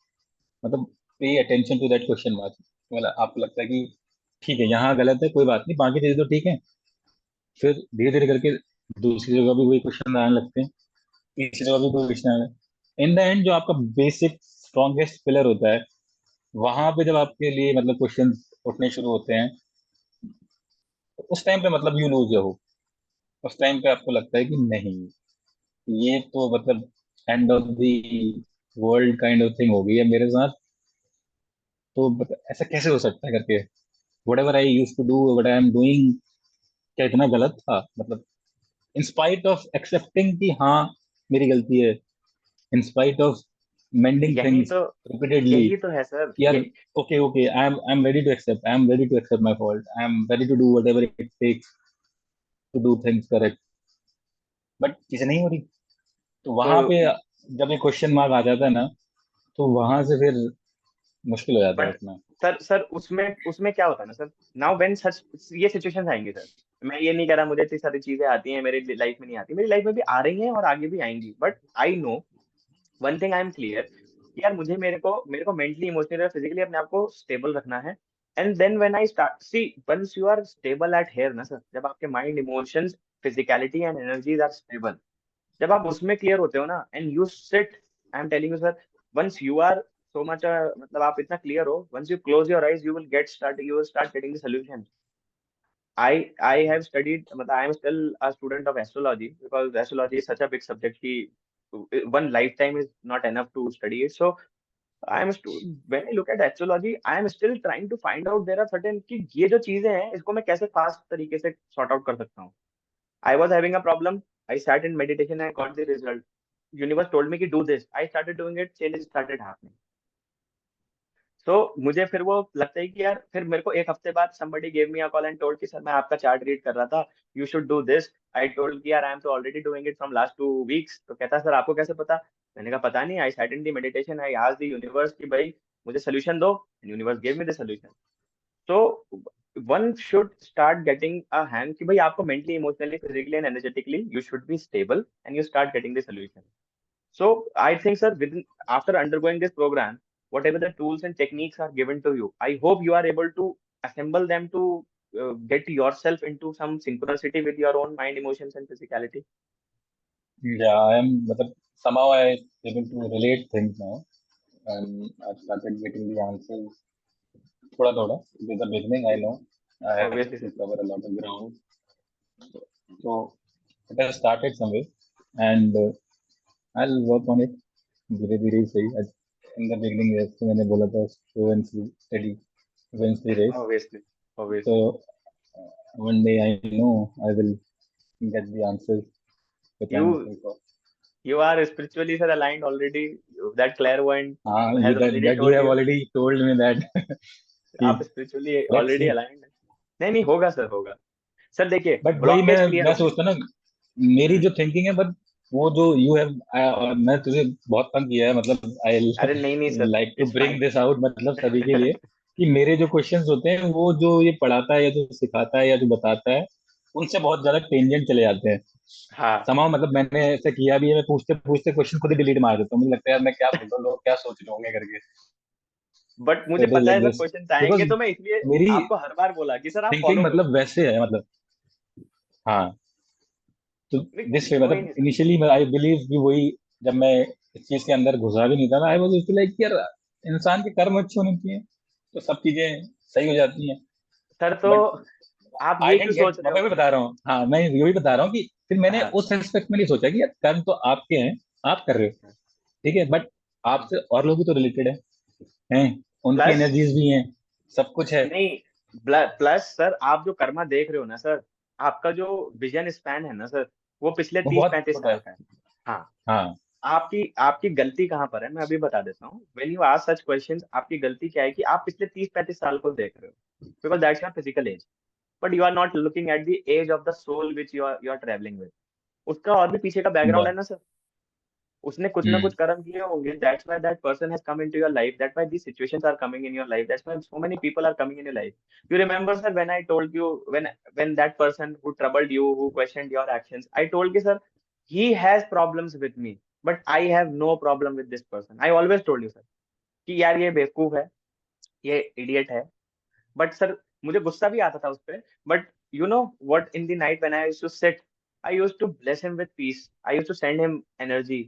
मतलब pay attention to that question mark. मतलब आपको लगता है कि ठीक है यहाँ गलत है, कोई बात नहीं, बाकी चीजें तो ठीक है। फिर धीरे धीरे करके दूसरी जगह भी वही क्वेश्चन आने लगते हैं, तीसरी जगह भी कोई क्वेश्चन आने। इन द एंड जो आपका बेसिक स्ट्रॉन्गेस्ट पिलर होता है, वहां पे जब आपके लिए मतलब क्वेश्चन उठने शुरू होते हैं, तो उस टाइम पे मतलब यू लूज हो। उस टाइम पे आपको लगता है कि नहीं, ये तो मतलब end of the world kind of thing हो गई है मेरे साथ। तो ऐसा कैसे हो सकता है करके, whatever I use to do, what I am doing, क्या इतना गलत था मतलब। इन स्पाइट ऑफ एक्सेप्टिंग कि हाँ मेरी गलती है, इन स्पाइट ऑफ मेंडिंग यही थिंग्स तो रिपीटेडली, यही तो है सर, यार ये। Okay okay I am ready to accept, I am ready to accept my fault, I am ready to do whatever it takes to do things correct, but चीजें नहीं हो रही। तो तो वहां पे जब ये क्वेश्चन मार्क आ जाता है ना, तो वहां से फिर मुश्किल हो जाता है बट उठना। सर उसमें उसमें क्या होता है ना सर, नाउ व्हेन सच ये सिचुएशंस आएंगी सर। मैं ये नहीं कह रहा मुझे इतनी सारी चीजें आती हैं, मेरी लाइफ में नहीं आती, मेरी लाइफ में भी आ रही हैं और आगे भी आएंगी, but I know one thing, I am clear, यार मुझे मेरे को मेंटली, इमोशनली और फिजिकली अपने आप को स्टेबल रखना है। And then when I start see, once you are stable at here ना सर, जब आपके mind, emotions, physicality and energies are stable, जब आप उसमें क्लियर होते हो ना, and you sit, I am telling you sir, once you are so much, मतलब आप इतना क्लियर हो, once you close your eyes, you will start getting the solution. I have studied, मतलब I am still a student of astrology, because astrology is such a big subject कि one lifetime is not enough to study it. So when I look at astrology, I am still trying to find out there are certain कि ये जो चीजें हैं इसको मैं कैसे fast तरीके से sort out कर सकता हूँ। I was having a problem. I sat in meditation and got the result. Universe told me कि do this. I started doing it. Changes started happening. तो मुझे फिर वो लगता है कि यार, फिर मेरे को एक हफ्ते बाद somebody gave me a call and told कि सर मैं आपका चार्ट रीड कर रहा था, you should do this. I told कि यार आई एम तो already doing it from last 2 weeks. तो कहता सर आपको कैसे पता? मैंने कहा पता नहीं, I sat in the meditation, I asked the universe कि भाई मुझे सोल्यूशन दो, and universe give me the solution. तो one should start getting a hand कि भाई आपको mentally, emotionally, physically and energetically you should be stable, and you start getting the solution. So I think, sir, after undergoing this program, whatever the tools and techniques are given to you, I hope you are able to assemble them to get yourself into some synchronicity with your own mind, emotions, and physicality? Yeah, I am. मतलब somehow I able to relate things now, and I've started getting the answers. थोड़ा थोड़ा. In the beginning, I know I have Obviously, to sir. cover a lot of ground. So it has started somewhere, and I'll work on it. धीरे धीरे ही सही. In the beginning, जैसे मैंने बोला था, slow and steady wins the race. Obviously, obviously. So one day I know I will get the answers which I'm You looking for. you are spiritually, sir, aligned already. That clairvoyant You has already that you told have you. already told me that. आप कि- spiritually let's already see. Aligned है. नहीं नहीं, होगा sir, होगा. Sir देखिए, but वही blockage clear मैं हो गया. सोचता ना, मेरी हम्म. जो थिंकिंग है, बट वो जो यू हैव, मैं तुझे बहुत तंग किया है, मतलब आई अरे नहीं नहीं sir, like to it's bring fine. This out, मतलब सभी के लिए, कि मेरे जो क्वेश्चंस होते हैं वो जो ये पढ़ाता है या जो सिखाता है या जो बताता है, उनसे बहुत ज्यादा टेंजेंट चले जाते हैं. हाँ. समाव मतलब मैंने ऐसा किया भी है, मैं पूछते पूछते क्वेश्चन खुद ही डिलीट मार देता हूँ, मुझे लगता है यार मैं क्या बोल रहा हूँ, लोग क्या सोच रहे होंगे करके. बट तो मुझे इट इज पता है लाइक सर दिस, क्वेश्चन आएंगे, बिकॉज तो मैं इसलिए मेरी आपको हर बार बोला कि सर आप थिंकिंग फॉलो करो. मतलब वैसे है, मतलब. हाँ. तो दिस वे, कोई मतलब नहीं सर. इनिशियली आई बिलीव कि वही, जब मैं इस चीज के अंदर घुसा भी नहीं था ना, आई वाज जस्ट लाइक यार, इंसान के कर्म अच्छे होने चाहिए तो सब चीजें सही हो जाती हैं. सर तो बट आप आई ये क्यों डेंट सोच गेट, रहे मैं हो? वही बता रहा हूँ, हाँ मैं यही बता रहा हूँ कि फिर मैंने हाँ. उस एस्पेक्ट में नहीं सोचा कि यार कर्म तो आपके हैं, आप कर रहे हो, ठीक है, बट आपसे और लोग भी तो रिलेटेड हैं, उनकी प्लस, एनर्जीज भी हैं, सब कुछ है. नहीं, प्लस सर, आप जो कर्मा देख रहे हो ना सर, आपका जो विजन स्पैन है ना सर, वो पिछले वो तीस बहुत पैंतीस छोटा साल है. का है. हाँ. हाँ. आपकी आपकी गलती कहाँ पर है, मैं अभी बता देता हूँ. When you ask such questions, आपकी गलती क्या है कि आप पिछले 30-35 साल को देख रहे हो, because that's your physical age. But you are not looking at the age of the soul which you are travelling with. उसका और भी पीछे का बैकग्राउंड है ब- ना सर. उसने कुछ ना हम्म. कुछ कर्म किए होंगे. That's why that person has come into your life. That's why these situations are coming in your life. That's why so many people are coming in your life. You remember sir, when I told you, when that person who troubled you, who questioned your actions, I told you sir, he has problems with me, but I have no problem with this person. I always told you sir कि यार ये बेवकूफ है, ये idiot है. But sir, मुझे गुस्सा भी आता था उस पर. But you know what, in the night when I used to sit, I used to bless him with peace. I used to send him energy,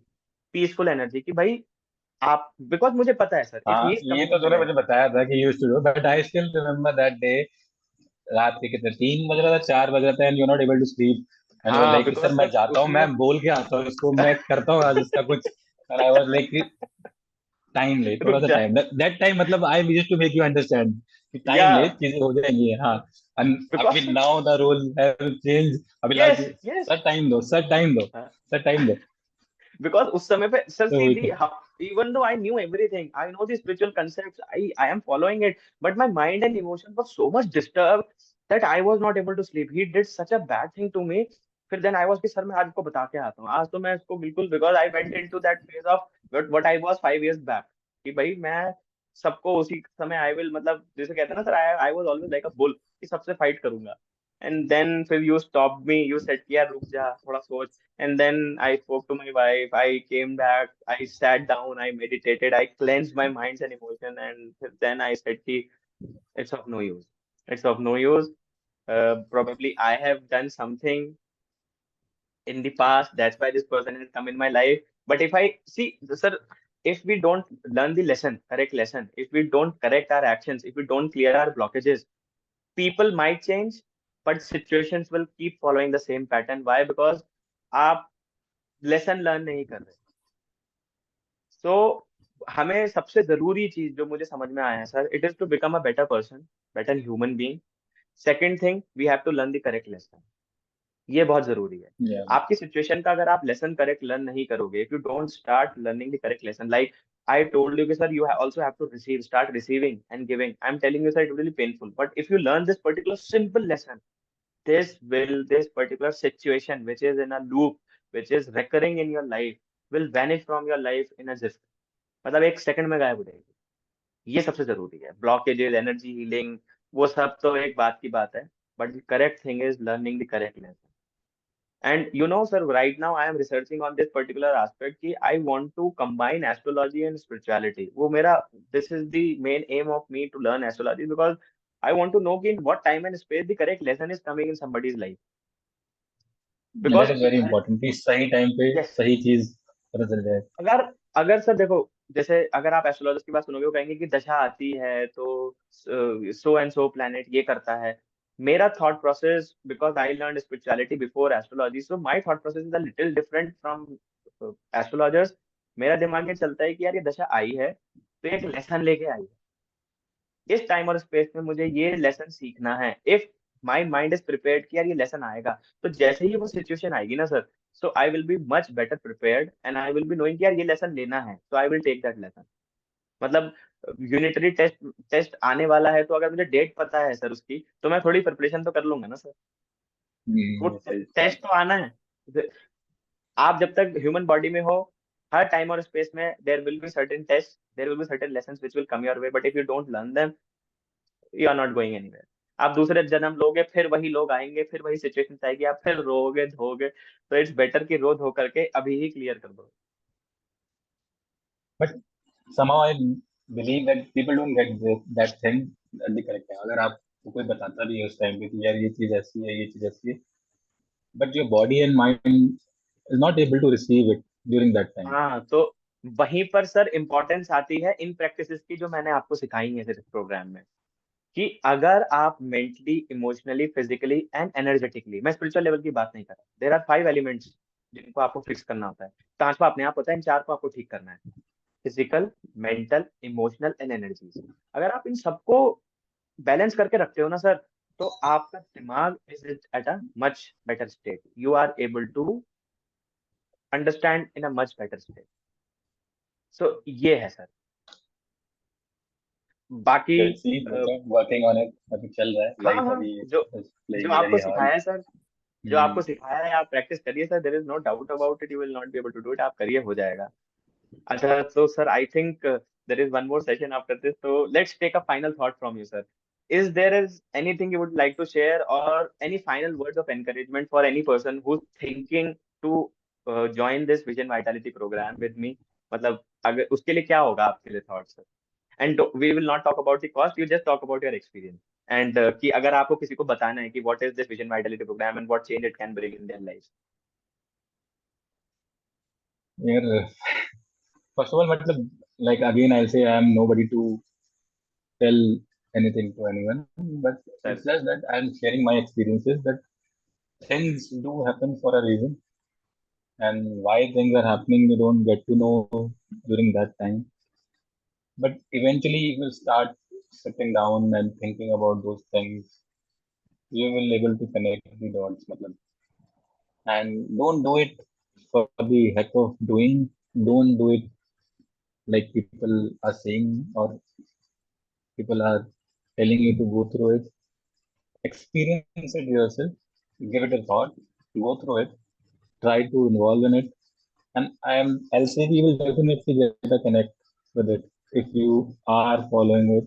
peaceful energy, कि भाई आप, बिकॉज मुझे पता है सर, इफ हाँ, ही इज ये coming तो in my तूने लाइफ. मुझे बताया था कि use to do, but I still remember that day. रात के कितने, 3 बज रहा था, 4 बज रहा था, and you not able to sleep, and you हाँ, लाइक बिकॉज सर मैं सर जाता हूँ, मैं उसमें. बोल के आता हूँ इसको, मैं करता हूँ आज इसका कुछ. And I was like, time ले, थोड़ा रुक सा जा. टाइम, दैट टाइम, मतलब I used to make you understand कि या. टाइम ले, चीजें हो जाएंगी. हाँ. एंड बिकॉज अभी now the role have change, अभी yes, like yes. Sir time दो, सर टाइम दो, सर टाइम दो. बिकॉज उस समय पे सर तो वही. सीधी, even though I knew everything, I know the spiritual concepts, I am following it, but my mind and emotion were so much disturb that I was not able to sleep. He did such a bad thing to me. फिर then I was कि sir मैं आज को बता के आता हूँ, आज तो मैं इसको बिल्कुल, because I went into that phase of what I was 5 years back, कि भाई मैं सबको उसी समय आई विल, मतलब जैसे कहते हैं ना sir, I I was always like a bull, कि सबसे फाइट करूंगा. एंड देन फिर you stop me, you said कि यार रुक जा, थोड़ा सोच. And then I spoke to my wife. I came back. I sat down. I meditated. I cleansed my minds and emotion. And then I said, "Ki, it's of no use. It's of no use. Probably I have done something in the past. That's why this person has come in my life. But if I see, sir, if we don't learn the lesson, correct lesson, if we don't correct our actions, if we don't clear our blockages, people might change, but situations will keep following the same pattern. Why? Because आप lesson learn नहीं कर रहे. सो हमें सबसे जरूरी चीज जो मुझे समझ में आया है sir, it is to become a better person, better human being. Second thing, we have to learn the correct lesson. ये बहुत जरूरी है. Yeah. आपकी सिचुएशन का अगर आप लेसन करेक्ट लर्न नहीं करोगे, if you don't start learning the correct lesson, like I told you कि sir you also have to receive, start receiving and giving. I am telling you sir, it will be painful, but if you learn this particular simple lesson, this particular situation which is in a loop, which is recurring in your life, will vanish from your life in a gist, मतलब एक second में गायब हो जाएगी. ये सबसे जरूरी है. ब्लॉकेजेस, एनर्जी हीलिंग, वो सब तो एक बात की बात है. But the correct thing is learning the correct lesson. And you know sir, right now I am researching on this particular aspect कि I want to combine astrology and spirituality. वो मेरा, this is the main aim of me to learn astrology, because I want to know कि in what time and space the correct lesson is coming in somebody's life. That Because is very important कि सही time पे yes, सही चीज पता चल जाए। अगर अगर सर देखो, जैसे अगर आप एस्ट्रोलॉजर्स की बात सुनोगे वो कहेंगे कि दशा आती है तो सो एंड सो प्लैनेट ये करता है। मेरा thought process, because I learn spirituality before astrology, so my thought process is a little different from astrologers. मेरा दिमाग ये चलता है कि यार ये दशा आई है तो एक लेसन लेके आई है, इस टाइम और स्पेस में मुझे ये लेसन सीखना है। If my mind is prepared कि यार ये लेसन आएगा, तो जैसे ही वो सिचुएशन आएगी ना sir, so I will be much better prepared and I will be knowing कि यार ये लेसन लेना है, तो I will take that lesson. मतलब यूनिटरी टेस्ट टेस्ट आने वाला है, तो अगर मुझे डेट पता है सर उसकी, तो मैं थोड़ी प्रिपरेशन तो कर लूंगा ना सर। वो सही सही। टेस्ट तो आना है। आप जब तक ह्यूमन बॉडी में हो, हर टाइम और स्पेस में there will be certain test, there will be certain lessons which will come your way, but if you don't learn them, you are not going anywhere. आप दूसरे जन्म लोगे, फिर वही लोग आएंगे, फिर वही सिचुएशन आएगी, आप फिर रोगे धोगे। तो इट्स बेटर कि रो धो करके अभी ही क्लियर कर दो। But somehow I believe that people don't get that thing at the correct time. अगर आपको कोई बताता भी है उस टाइम पे कि यार ये चीज ऐसी है, ये चीज ऐसी है, but your body and mind is not able to receive it during that time. हाँ, तो वहीं पर सर इंपॉर्टेंस आती है इन प्रैक्टिसेस की जो मैंने आपको सिखाई है इस प्रोग्राम में। कि अगर आप mentally, emotionally, physically and energetically, मैं स्पिरिचुअल लेवल की बात नहीं कर रहा, देयर आर 5 एलिमेंट्स जिनको आपको फिक्स करना होता है। पांचवा अपने आप होता है, इन चार को आपको ठीक करना है। Physical, mental, emotional and energies. अगर आप इन सबको बैलेंस करके रखते हो ना सर, तो आपका दिमाग is at a much better state, you are able to understand in a much better state. So ये है सर। बाकी Let's see, मतलब working on it, अभी चल रहा है, हाँ life हाँ, अभी जो is जो playing आपको very hard. सिखाया है सर, जो आपको सिखाया है आप प्रैक्टिस करिए sir, there is no doubt about it, you will not be able to do it, आप करिए, हो जाएगा। अच्छा, तो sir I think there is one more session after this, तो let's take a final thought from you sir. Is there is anything you would like to share, और any final words of encouragement for any person who is thinking to join this vision vitality programme with me? मतलब अगर उसके लिए क्या होगा आपके लिए thoughts? And we will not talk about the cost, you just talk about your experience. And कि अगर आपको किसी को बताना है कि what is this vision vitality programme and what change it can bring in their life. यार first of all, मतलब like again I'll say I am nobody to tell anything to anyone, but sir it's just that I'm sharing my experiences that things do happen for a reason, and why things are happening you don't get to know during that time. But eventually you will start sitting down and thinking about those things. You will able to connect the dots, matlab. And don't do it for the heck of doing. Don't do it like people are saying or people are telling you to go through it. Experience it yourself. Give it a thought. Go through it. Try to involve in it. And I'll say you will definitely get a connect with it if you are following it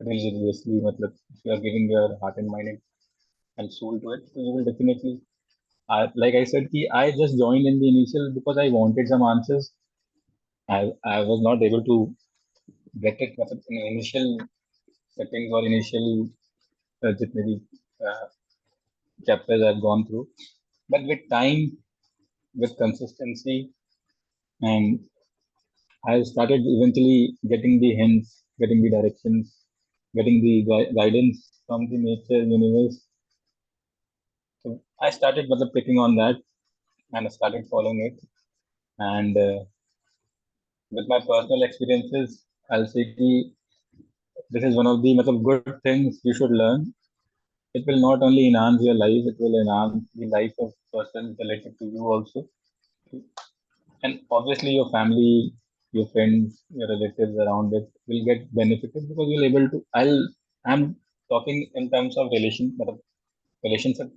religiously. Matlab, if you are giving your heart and mind and soul to it, so you will definitely. Like I said, I just joined in the initial because I wanted some answers. I was not able to get it matlab, in initial settings or initial जितने भी chapters I've gone through. But with time, with consistency, and I started eventually getting the hints, getting the directions, getting the guidance from the nature universe. So I started picking on that and I started following it. And with my personal experiences, I'll say this is one of the good things you should learn. It will not only enhance your life, it will enhance the life of persons related to you also. And obviously your family, your friends, your relatives around it will get benefited because you'll able to. I'm talking in terms of relationship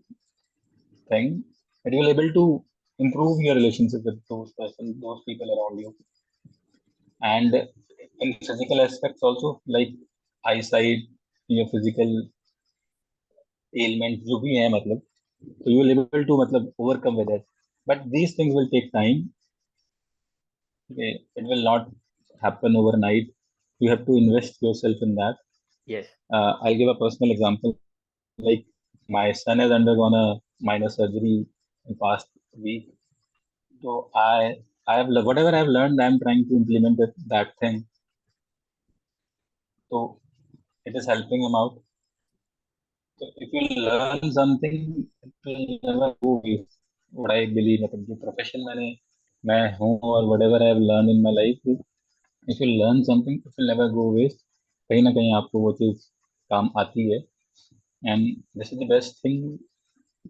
thing, that you'll able to improve your relationship with those persons, those people around you, and in physical aspects also like eyesight, your physical ailments जो भी है so you will able to overcome with it. But these things will take time. Okay? It will not happen overnight. You have to invest yourself in that. Yes. I'll give a personal example. Like my son has undergone a minor surgery in past week. So whatever I've learned, I'm trying to implement that thing. So it is helping him out. So if you learn something, it will never go waste. What I believe, मतलब जो profession मैं हूँ और whatever I have learned in my life, if you learn something, it will never go waste. कहीं ना कहीं आपको वो चीज़ काम आती है. And this is the best thing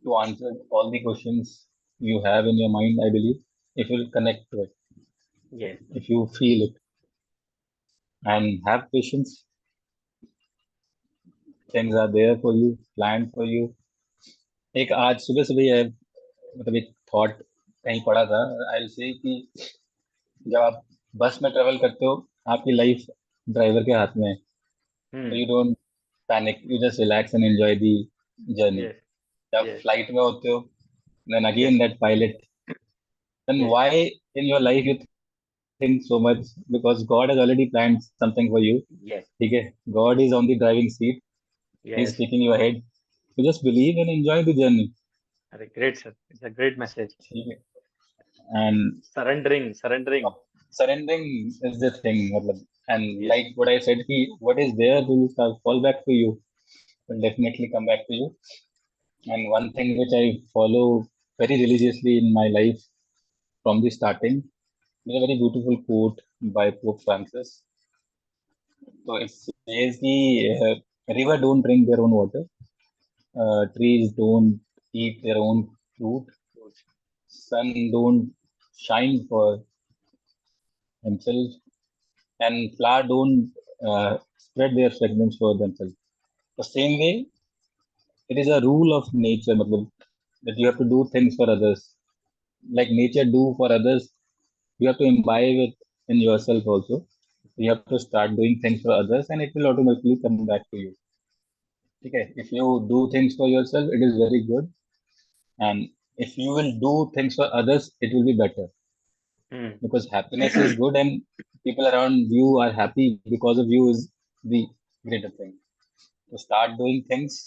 to answer all the questions you have in your mind, I believe, if you connect to it, Yes. if you feel it, and have patience. Things are there for you, planned for you. एक आज सुबह सुबह ही है, मतलब एक thought कहीं पड़ा था. आई से कि जब आप बस में ट्रेवल करते हो, आपकी लाइफ ड्राइवर के हाथ में है. तो Hmm. You don't panic, you just relax and enjoy the journey. Yes. जब Yes. फ्लाइट में होते हो, then Yes. Again that pilot, then Yes. Why in your life you think so much? Because God has already planned something for you. Yes. ठीक है, God is on the driving seat, he Yes. Is taking your head. You just believe and enjoy the journey. Great, sir. It's a great message. ठीक है. And Surrendering. Surrendering. surrendering is the thing, मतलब. And Yes. like what I said, ki what is there will fall back to you, will definitely come back to you. And one thing which I follow very religiously in my life from the starting is a very beautiful quote by Pope Francis. So it says ki river don't drink their own water, trees don't eat their own fruit, sun don't shine for himself, and flower don't spread their fragrance for themselves. The same way, it is a rule of nature, matlab, that you have to do things for others. Like nature do for others, you have to imbibe it in yourself also. You have to start doing things for others, and it will automatically come back to you. Okay? If you do things for yourself, it is very good, and if you will do things for others, it will be better, Hmm. because happiness is good, and people around you are happy because of you is the greater thing. To start doing things,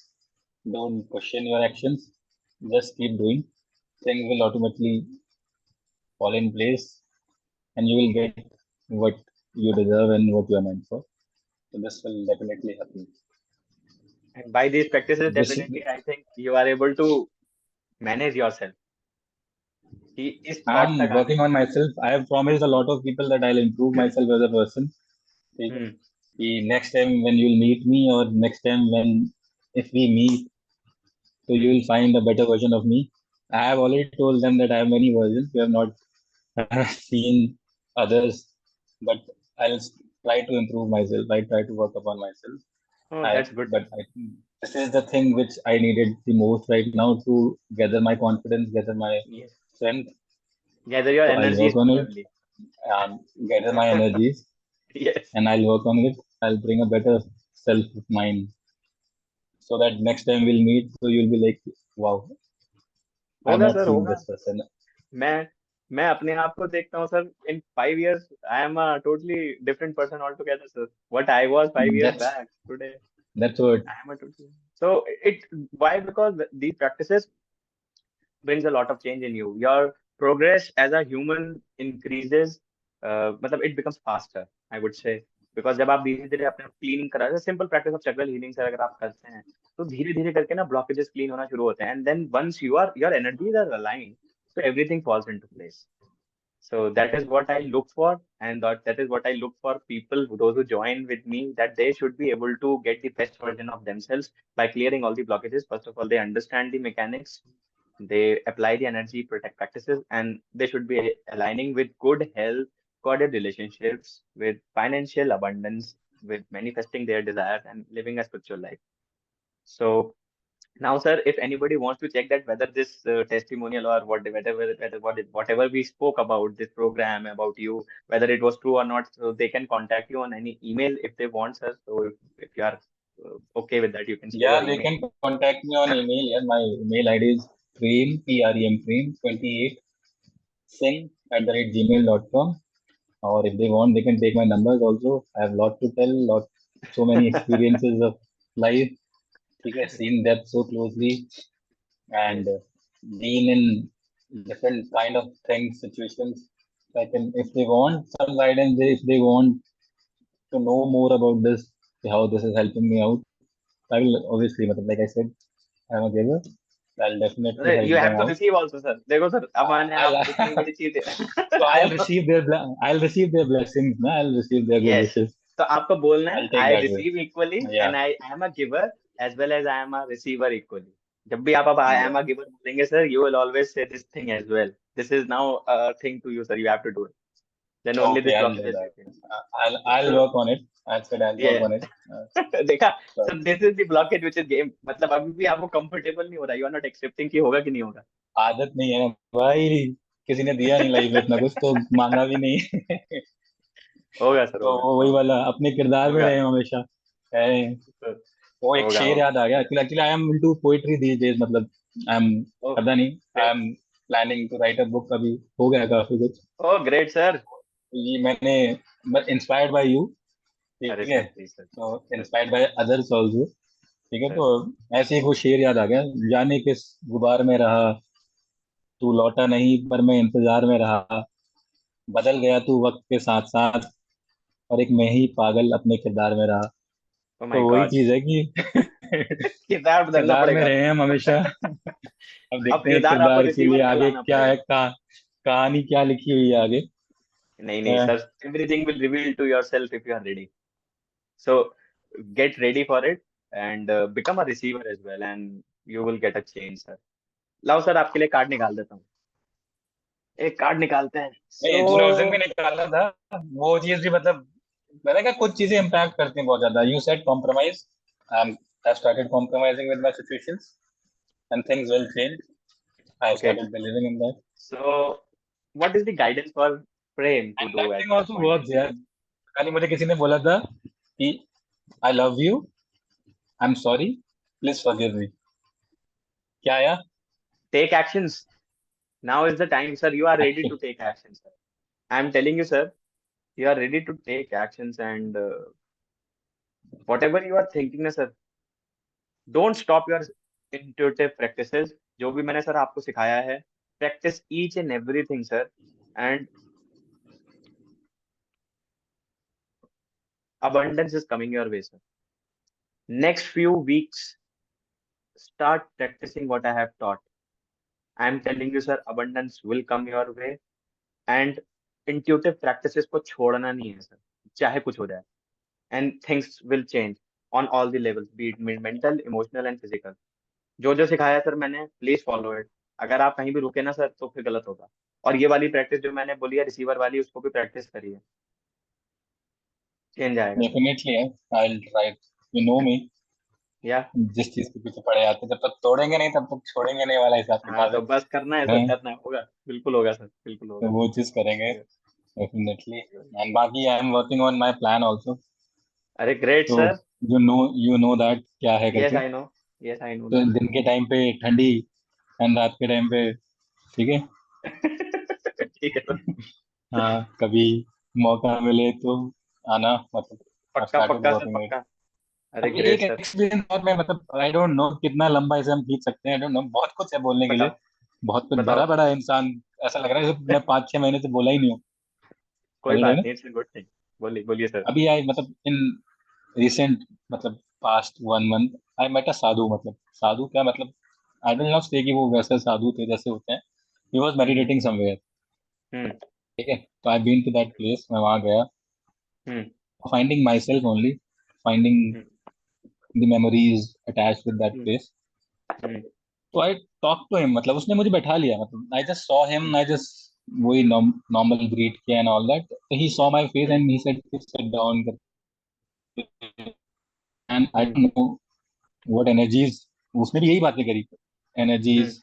don't question your actions, just keep doing. Things will automatically fall in place, and you will get what you deserve and what you are meant for. So this will definitely happen. And by these practices, This definitely, I think you are able to manage yourself. कि इस thought I'm तक आने working के on लिए. myself. I have promised a lot of people that I'll improve myself as a person. ठीक है? Hmm. कि next time when you'll meet me, or next time when if we meet, so you Hmm. will find a better version of me. I have already told them that I have many versions. We have not seen others, but I'll try to improve myself. I try to work upon myself. Oh, that's good. But I think this is the thing which I needed the most right now to gather my confidence, gather my Yes. strength. Gather your So I'll energies work on it, probably. gather my energies, Yes. and I'll work on it. I'll bring a better self of mine, so that next time we'll meet, so you'll be like, wow, I've होगा not sir, seen होगा. this person. मैं मैं अपने आप को देखता हूँ sir. In 5 years I am a totally different person all together sir. What I was 5 years That's back today that's what. I am a totally. So it, why? Because these practices brings a lot of change in you. Your progress as a human increases. मतलब it becomes faster, I would say. Because जब आप धीरे धीरे अपने cleaning करा, simple practice of चक्र healing से अगर आप करते हैं, तो धीरे धीरे करके ना ब्लॉकेजेस क्लीन होना शुरू होते हैं. And then once you are your energies are aligned, so everything falls into place. So that is what I look for, and that is what I look for people, those who join with me, that they should be able to get the best version of themselves by clearing all the blockages. First of all, they understand the mechanics, they apply the energy protect practices, and they should be aligning with good health, guarded relationships, with financial abundance, with manifesting their desires and living a spiritual life. So now, sir, if anybody wants to check that whether this testimonial or whatever we spoke about this program about you, whether it was true or not, so they can contact you on any email if they want, sir. So if you are okay with that, you can share your Yeah, they email. can contact me on email. Yeah, my email ID is prem 28 sing@gmail.com. Or if they want, they can take my numbers also. I have lot to tell, lot. so many experiences of life. ठीक है, seen that so closely and Yes. been in different kind of things, situations. Like if they want some guidance, if they want to know more about this, how this is helping me out, I will obviously, मतलब, like I said, I'm a giver. I'll definitely अरे help you them have to out. receive also sir. देखो sir अब मैंने I'll आपको इतनी बड़ी चीज so I I'll am not, receive I'll receive their blessings, na? I'll receive their good yes. wishes. तो आपको बोलना है I'll take I that way. Receive equally Yeah, and I am a giver as well as I am a receiver equally. जब भी आप अब I yeah. Am a giver बोलेंगे sir you will always say this thing as well, this is now a thing to you sir, you have to do it, then only Okay, this I'll do blockage that. will I'll so work on it. I said I'll work yeah on it. देखा। So, so this is the blockage which is game, मतलब अभी भी आपको comfortable नहीं हो रहा, you are not accepting कि होगा कि नहीं होगा। आदत नहीं है भाई, किसी ने दिया नहीं लाइफ में इतना कुछ, तो मांगा भी नहीं। होगा सर तो होगा वो वही वाला, अपने किरदार में होगा रहे हम हमेशा। है, सर, वो एक होगा शेर होगा। याद आ गया। Actually actually I am into poetry these days, मतलब आई एम, ओ पता नहीं, I great, am planning to write a book, अभी हो गया काफी कुछ। Oh great sir. ये मैंने, इंस्पायर्ड बाय यू, अरे ठीक है, सर प्लीज सर, तो sir inspired by others also, ठीक है। सर। तो ऐसे ही वो शेर याद आ गया, जाने किस गुबार में रहा, तू लौटा नहीं पर मैं इंतजार में रहा, बदल गया तू वक्त के साथ साथ, और एक मैं ही पागल अपने किरदार में रहा। ओ तो माय वही गॉड। चीज है कि किरदार बदलना किरदार में पड़ेगा रहे अब। हैं हम हमेशा। अब अब देखते हैं किरदार आपको किरदार के लिए रिसीवर में आगे लाना क्या है, पड़ेगा। कहानी क्या लिखी हुई है आगे। नहीं नहीं अ, sir, everything will reveal to yourself if you are ready, so get ready for it and become a receiver as well and you will get a change sir. लाओ सर आपके लिए कार्ड निकाल देता हूँ, एक कार्ड निकालते हैं नहीं, सो। तूने उस दिन भी निकाला था वो चीज भी, मतलब मैंने कहा कुछ चीजें इम्पैक्ट करती हैं बहुत ज्यादा। You said compromise, I have started compromising with my situations and things will change. I okay, started believing in that, so what is the guidance for Prem to and do that at thing that also point in works यार। कल मुझे किसी ने बोला था कि I love you, I am sorry, please forgive me. क्या आया? Take actions, now is the time sir, you are ready to take action sir, I am telling you sir, you are ready to take actions and whatever you are thinking na sir, don't stop your intuitive practices, जो भी मैंने sir आपको सिखाया है, practice each and everything sir, and abundance is coming your way sir। Next few weeks start practicing what I have taught, I am telling you sir, abundance will come your way and intuitive practices को छोड़ना नहीं है sir, चाहे कुछ हो जाए, and things will change on all the levels, be it mental, emotional and physical। जो जो सिखाया सर मैंने प्लीज फॉलो इट, अगर आप कहीं भी रुके ना सर तो फिर गलत होगा। और ये वाली प्रैक्टिस जो मैंने बोली है रिसीवर वाली, उसको भी प्रैक्टिस करिए, चेंज आएगा सर। डेफिनेटली है, I will try. You know me, या जिस चीज के पीछे पड़े जाते हैं, जब तक तोड़ेंगे नहीं तब तक छोड़ेंगे नहीं वाला हिसाब हाँ किताब तो बस करना है सर, है। करना है, होगा बिल्कुल होगा सर, बिल्कुल तो होगा। वो चीज करेंगे डेफिनेटली। एंड बाकी I am working on my plan also. अरे ग्रेट तो सर। यू नो दैट क्या है यस करके। I know, yes I know तो दैट। दिन के टाइम पे ठंडी, एंड रात के टाइम पे, ठीक है। ठीक है सर, हाँ, कभी मौका मिले तो आना, मतलब आई पक्का स्टार्टेड पक्का सर वर्किंग इट। पक्का। अरे अब ग्रेट एक सर, एक्सपीरियंस और मैं, मतलब आई डोंट नो कितना लंबा इसे हम खींच सकते हैं, आई डोंट नो, बहुत कुछ है बोलने के लिए। बताओ बहुत कुछ बताओ। भरा बड़ा इंसान, ऐसा लग रहा है जैसे मैं 5-6 महीने से बोला ही नहीं हूँ कोई बात ऑलरेडी। नहीं, इट्स गुड थिंग, बोलिए बोलिए सर। अभी आई, मतलब इन रिसेंट, मतलब past 1 month, I met a sadhu. मतलब साधु क्या, मतलब आई विल नॉट से कि वो वैसे साधु थे जैसे होते हैं। He was hmm meditating somewhere, hmm ठीक है। तो I been to that place, मैं वहां गया, hmm finding myself only, finding hmm the memories attach with that hmm place. Hmm तो आई टॉक टू हिम, मतलब उसने मुझे बैठा लिया, मतलब I just saw him, I just वही नॉर्मल ग्रीट किया and all that. He saw my face hmm and he said sit down, and I hmm don't know what energies, उसने भी यही बातें करी, हम्म। एनर्जीज।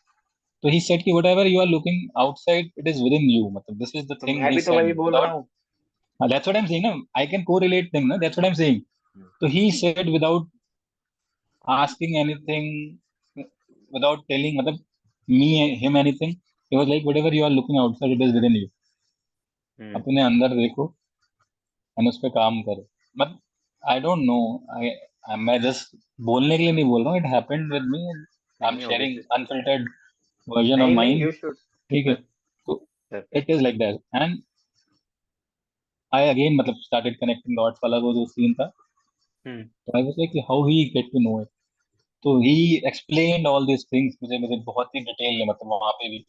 तो ही सेड कि whatever you are looking outside it is within you, मतलब this is the तो thing मैं ही भी तो सेड वही बोल रहा विदाउट। हूँ। That's what I am saying ना, आई कैन कोरिलेट थिंग ना, that's what I am saying. Hmm तो he said without asking anything, without telling, मतलब me him anything, he was like whatever you are looking outside it is within you, हम्म अपने अंदर देखो and उस पर काम करो। मतलब आई डोंट नो। मैं जस्ट बोलने के लिए नहीं बोल रहा हूँ, इट हैपेंड विद मी। आई नहीं एम नहीं, sharing obviously. Unfiltered version of नहीं नहीं, माइंड। You should. ठीक है, सर। तो sir. It is like that and I again मतलब स्टार्टेड कनेक्टिंग डॉट्स वाला वो जो सीन था। हम्म। तो I was like how he get to know it. तो he explained all this things मुझे मुझे बहुत ही डिटेल में, मतलब वहां पे भी।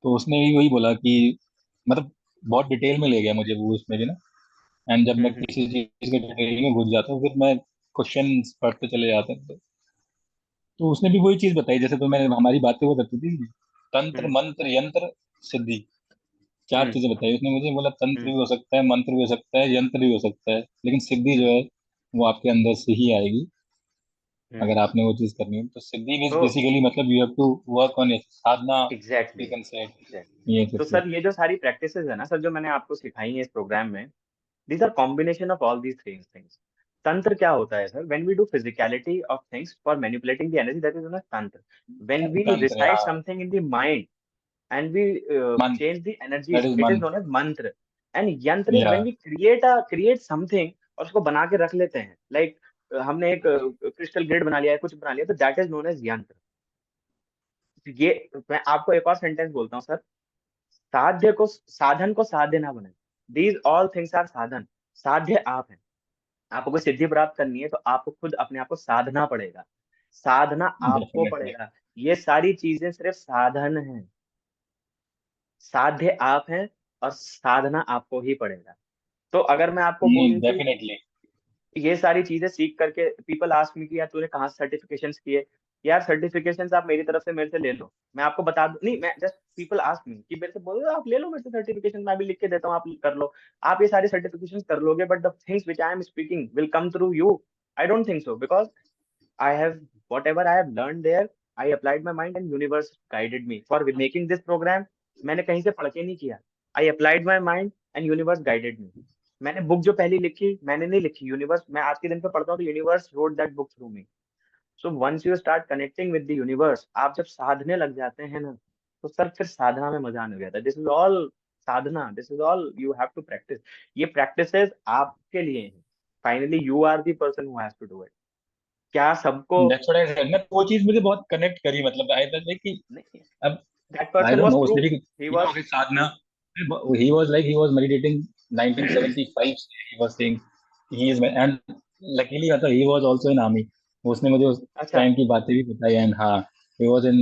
तो उसने भी वही बोला कि मतलब बहुत डिटेल में ले गया मुझे वो उसमें भी ना। एंड जब मैं हम्म। किसी चीज के डिटेल में घुस जाता हूँ फिर मैं क्वेश्चन पढ़ते चले जाते हैं। तो उसने भी वही चीज बताई जैसे तो मैं हमारी बातें वो करती थी, तंत्र हम्म। मंत्र यंत्र सिद्धि, चार हम्म। चीजें बताई उसने मुझे। बोला तंत्र हम्म। भी हो सकता है, मंत्र भी हो सकता है, यंत्र भी हो सकता है, लेकिन सिद्धि जो हम्म। है वो आपके अंदर से ही आएगी हम्म। अगर आपने वो चीज करनी है। तो सिद्धि मीन्स तो बेसिकली मतलब you have to work on your sadhana, exactly, you can say. Exactly. ये तो कुछ है। सर, ये जो सारी प्रैक्टिसेस है ना सर, जो मैंने आपको सिखाई है इस प्रोग्राम में, these are combination of all these three things. Tantra क्या होता है sir? When we do physicality of things for manipulating the energy, that is known as tantra. When we तंत्र, recite हाँ। something in the mind and we मंत्र, change the that energies, is it is known मंत्र। as mantra. And yantra is या when we create something और उसको बना के रख लेते हैं, like हमने एक क्रिस्टल ग्रिड बना लिया है, कुछ बना लिया, तो that is known as यंत्र। ये मैं आपको एक और सेंटेंस बोलता हूँ सर। साधन को साध्य ना बनाए। दीज ऑल थिंग्स आर साधन। साध्य आप हैं। आपको कोई सिद्धि प्राप्त करनी है तो आपको खुद अपने आप को साधना पड़ेगा। साधना आपको डेफिनेटली। पड़ेगा। ये सारी चीजें सिर्फ साधन हैं। साध्य आप हैं और साधना आपको ही पड़ेगा। तो अगर मैं आपको बोलूं कि डेफिनेटली। ये सारी चीजें सीख करके, पीपल आस्क मी कि यार तूने कहाँ से सर्टिफिकेशंस किए। यार सर्टिफिकेशंस आप मेरी तरफ से मेरे से ले लो, मैं आपको बता दूं नहीं, मैं जस्ट पीपल आस्क मी कि मेरे से बोलो आप ले लो मेरे से सर्टिफिकेशन, मैं भी लिख के देता हूँ, आप कर लो। आप ये सारे सर्टिफिकेशंस कर लोगे, but the things which I am speaking will come through you. I don't think so, because I have whatever I have learned there, I applied my mind and universe guided me for making this program. मैंने कहीं से पढ़ के नहीं किया। I applied my mind and universe guided me. मैंने book जो पहली लिखी मैंने नहीं लिखी, यूनिवर्स, मैं आज के दिन पे पढ़ता हूँ तो universe wrote that book through me. So once you start connecting with the universe, आप जब साधने लग जाते हैं ना, तो सर फिर साधना में मजा आने लग जाता है। This is all sadhana, this is all you have to practise. ये प्रैक्टिसेस आपके लिए हैं। Finally you are the person who has to do it. क्या सबको? दैट्स व्हाट आई सेड ना, वो चीज मुझे बहुत कनेक्ट करी। मतलब आई वाज लाइक कि नहीं, अब that I person don't was know, true. उसने भी He किया was होगा साधना। He was like he was meditating 1975 से he was saying he is and luckily मतलब he was also in army। उसने मुझे उस अच्छा। टाइम की बातें भी बताई एंड हाँ he was in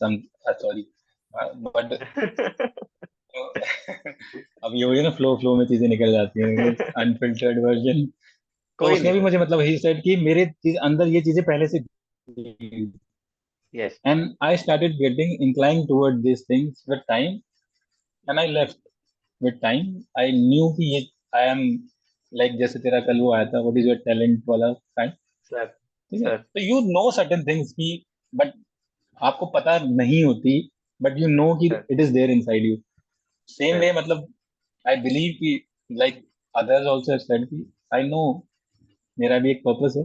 some sorry but अब ये हो गया ना, फ्लो फ्लो में चीजें निकल जाती हैं, अनफिल्टर्ड वर्जन। तो कोई नहीं उसने भी सर। मुझे मतलब ही सेड कि मेरे चीज अंदर ये चीजें पहले से, yes. and I started getting inclined toward these things with time and I left with time। I knew कि ये I am like जैसे तेरा कल वो आया था what is your talent वाला kind। सर। ठीक है, सर। तो you know certain things की, but आपको पता नहीं होती, but you know कि sir. it is there inside you। same sir. way मतलब I believe कि like others also have said कि I know मेरा भी एक purpose है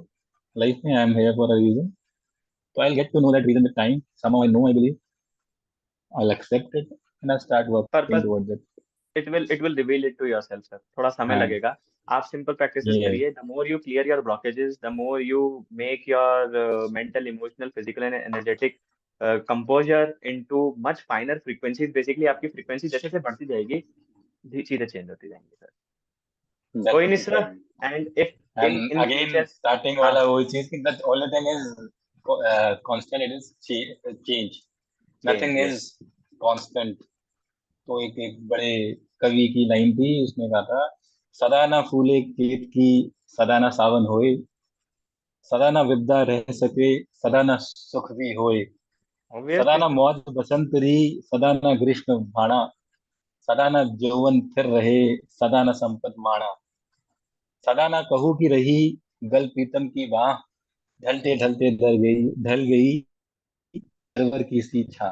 लाइफ में, I am here for a reason। so I'll get to know that reason with time, somehow I know, I believe I'll accept it and I'll start working purpose, towards it। It will reveal it to yourself sir, थोड़ा समय हाँ लगेगा। आप simple practices ये करिए। The more you clear your blockages, the more you make your mental, emotional, physical and energetic composure into much finer frequencies. Basically आपकी frequency जैसे जैसे बढ़ती जाएगी, चीजें चेंज होती जाएंगी सर। कोई नहीं sir. Definitely. And if in and in again future. Starting हाँ। वाला वही चीज कि that only thing is constant, it is change, change, nothing yes. Is constant. तो एक बड़े कवि की लाइन थी, उसने कहा था सदा ना फूले खेत की, सदा ना सावन होए, सदा ना विद्या रह सके, सदा ना सुख भी होए, सदा ऑब्वियसली ना सर। मौज बसंत री, सदा ना ग्रीष्म भाणा, सदा ना यौवन फिर रहे, सदा ना संपत माणा, सदा ना कहू की रही गल प्रीतम की बाह, ढलते ढलते ढल गई सरवर की सी छा।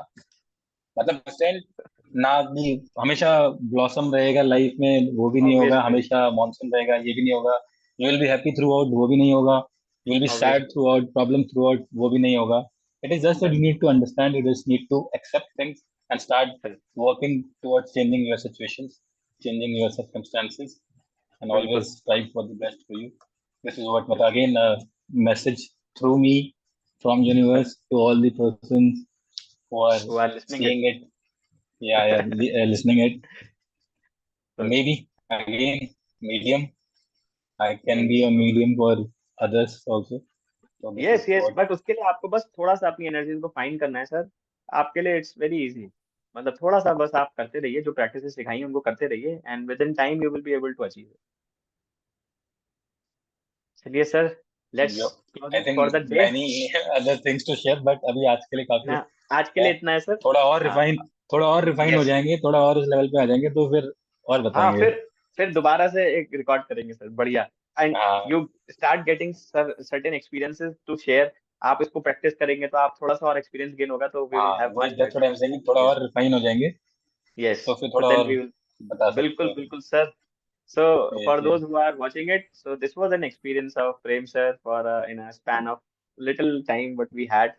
मतलब सेंट ना भी हमेशा ब्लॉसम रहेगा लाइफ में वो भी नहीं होगा, ऑब्वियसली। हमेशा मॉनसून रहेगा ये भी नहीं होगा, you will be happy throughout वो भी नहीं होगा, you will be sad obviously throughout, problem throughout वो भी नहीं होगा। It is just that sir. You need to understand, you just need to accept things and start sir. Working towards changing your situations, changing your circumstances. and बिल्कुल. always strive for the best for you. This is what, but again, a message through me from universe to all the persons who are Who are listening seeing it. it. Yeah, yeah, listening it. So Maybe again, medium. I can नहीं. be a medium for others also. So this is yes yes, what. But उसके लिए आपको बस थोड़ा सा अपनी energy को find करना है सर. आपके लिए इट्स वेरी इजी. मतलब थोड़ा सा बस आप करते रहिए, जो प्रैक्टिस सिखाई है उनको करते रहिए, and within time you will be able to achieve. चलिए sir, let's Yo, close I it for think the day. many other things to share, but अभी आज के लिए काफी ना, आज के है. लिए इतना है सर. थोड़ा और हाँ. रिफाइन थोड़ा और रिफाइन हो यस. जाएंगे, थोड़ा और उस लेवल पे आ जाएंगे तो फिर और हाँ, बताएंगे. फिर दोबारा से एक रिकॉर्ड करेंगे सर, बढ़िया. एंड हाँ you start getting certain experiences to share. आप इसको प्रैक्टिस करेंगे तो आप थोड़ा सा और एक्सपीरियंस गेन होगा, तो वी विल हाँ, हैव वही much that's what better. I am saying, थोड़ा यस. और रिफाइन हो जाएंगे यस. तो फिर तो थोड़ा देन और वी विल. बता सकते बिल्कुल हैं. बिल्कुल sir. So for yes those yes. who are watching it, so this was an experience of Prem sir for in a span of little time what we had,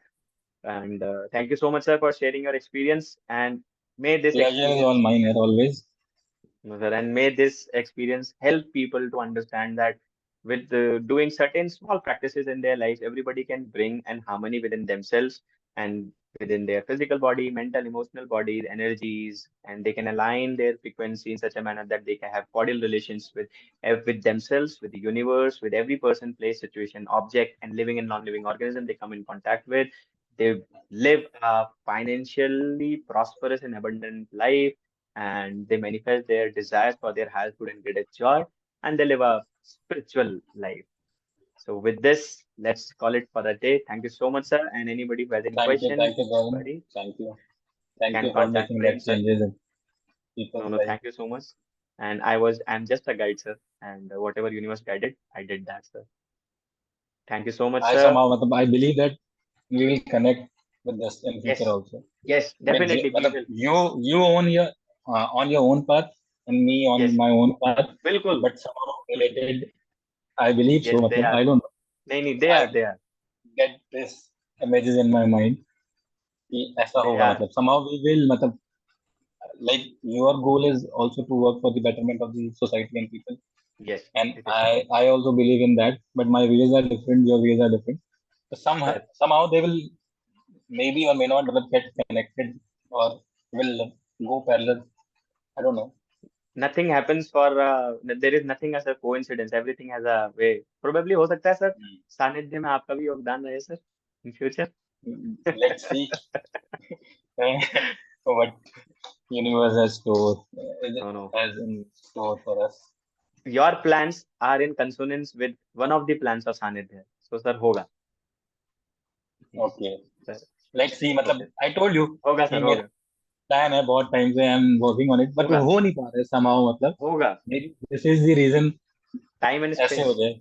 and thank you so much sir for sharing your experience, and may this pleasure is all experience. Mine यार, always. No, sir, and may this experience help people to understand that with doing certain small practices in their lives, everybody can bring an harmony within themselves and within their physical body, mental, emotional body, energies, and they can align their frequency in such a manner that they can have cordial relations with themselves, with the universe, with every person, place, situation, object, and living and non-living organism they come in contact with. They live a financially prosperous and abundant life, and they manifest their desires for their highest good and greatest joy, and they live a spiritual life. So with this, let's call it for the day. Thank you so much, sir. And anybody who has any question, thank you Gaurav. query, thank can you for contact making Prem, that sir. Changes in No, people's no, life. thank you so much. And I'm just a guide, sir. And whatever universe guided, I did that, sir. Thank you so much, I sir. somehow मतलब I believe that we will connect with this in future Yes, also. yes, With you, definitely we मतलब will. you on your own path and me on Yes, my own path, बिल्कुल. but somehow related. I believe so. Yes, they मतलब are. I don't know. नहीं नहीं, they I are, they are, get this images in my mind कि ऐसा they होगा, are. मतलब somehow we will, मतलब like your goal is also to work for the betterment of the society and people, Yes, and it is. I also believe in that, but my ways are different, your ways are different. So Sir, somehow they will maybe or may not get connected or will go parallel. I don't know. nothing happens for there is nothing as a coincidence, everything has a way. Probably हो सकता है sir, सानिध्य में आपका भी योगदान रहे sir, in future. Let's see what universe has store No, no, has in store for us. your plans are in consonance with one of the plans of सानिध्य, so सर होगा. Okay, sir, let's see. मतलब okay, I told you होगा कि sir, मेरा होगा, plan है, बहुत time से I am working on it, but होगा, हो नहीं पा रहा है somehow. मतलब होगा. maybe this is the reason time and ऐसे हो स्पेस. जाए.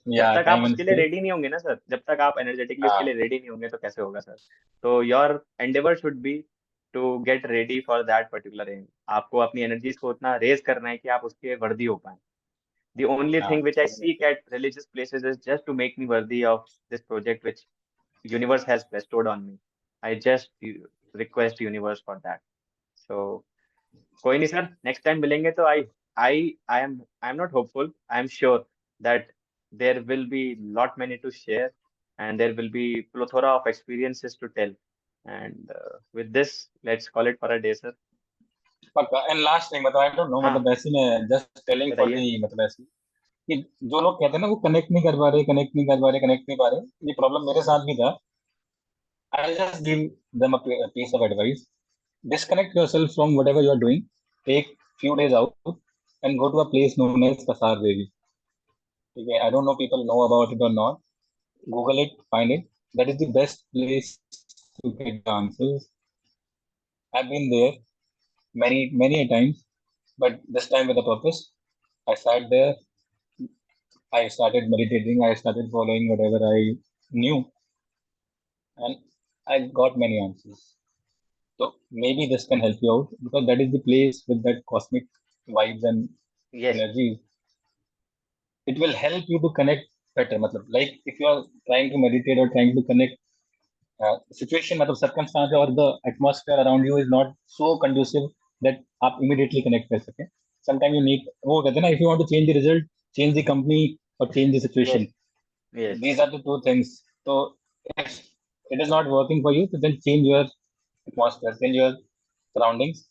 जब या तक आप टाइम एंड उसके लिए स्पेस. रेडी नहीं होंगे ना सर, जब तक आप एनर्जेटिकली उसके लिए हाँ रेडी नहीं होंगे तो कैसे होगा सर. तो your endeavour should be to get ready for that particular aim. आपको अपनी एनर्जीज को उतना रेज करना है कि आप उसके वर्दी हो पाए. The only हाँ thing which I seek at religious places is just to make me worthy of this project which universe has bestowed on me. I just request universe for that. So कोई नहीं sir, next time मिलेंगे तो I am not hopeful, I am sure that there will be lot many to share, and there will be plethora of experiences to tell. And with this, let's call it for a day, sir. पक्का. And last thing, मतलब आई don't no, हाँ, मतलब ऐसे में just telling for बताइए. दी, मतलब ऐसे कि जो लोग कहते हैं ना वो कनेक्ट नहीं कर पा रहे, कनेक्ट नहीं कर पा रहे, कनेक्ट नहीं पा रहे, ये प्रॉब्लम मेरे साथ भी था. I just give them a piece of advice. Disconnect yourself from whatever you are doing. Take few days out and go to a place known as Kasar Devi. Okay, I don't know people know about it or not. Google it, find it. That is the best place to get the answers. I've been there many a times, but this time with a purpose. I sat there. I started meditating. I started following whatever I knew, and I got many answers. So maybe this can help you out because that is the place with that cosmic vibes and Yes, energies. It will help you to connect better. मतलब like if you are trying to meditate or trying to connect, situation मतलब circumstance or the atmosphere around you is not so conducive that आप immediately connect कर सकें. sometimes you need, वो कहते हैं ना, if you want to change the result, change the company or change the Yes, situation. yes. These are the two things. So if it is not working for you, so then change your atmosphere, change your surroundings.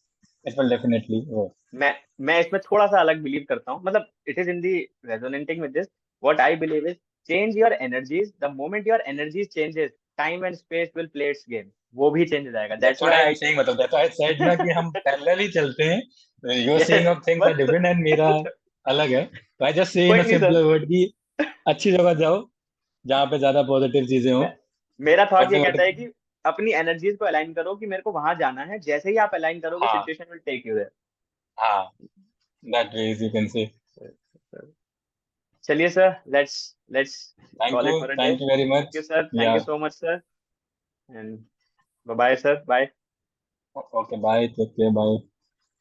It will definitely work. मैं इसमें थोड़ा सा अलग believe करता हूँ, मतलब it is in the resonating with this, what I believe is change your energies, the moment your energies changes time and space will play it's game, वो भी चेंज हो जाएगा, That's that's what why I am I saying. मतलब that's why I said ना कि हम parallel ही चलते हैं. Your seeing yes of things are बस different and मेरा अलग है. तो I just say in कोई a नहीं सर, simpler word कि अच्छी जगह जाओ जहाँ पे ज्यादा पॉजिटिव चीजें हो. मैं मेरा थॉट ये कहता है कंजर्वेटिव. कि अपनी एनर्जीज को अलाइन करो कि मेरे को वहां जाना है, जैसे ही आप अलाइन करोगे हाँ, सिचुएशन विल टेक यू हाँ, that way you can say. There. चलिए sir, let's let's call it for a day. Thank you very much. Thank you sir, thank you Yeah. So much sir, and bye sir, bye. Okay, bye. Take care. Bye.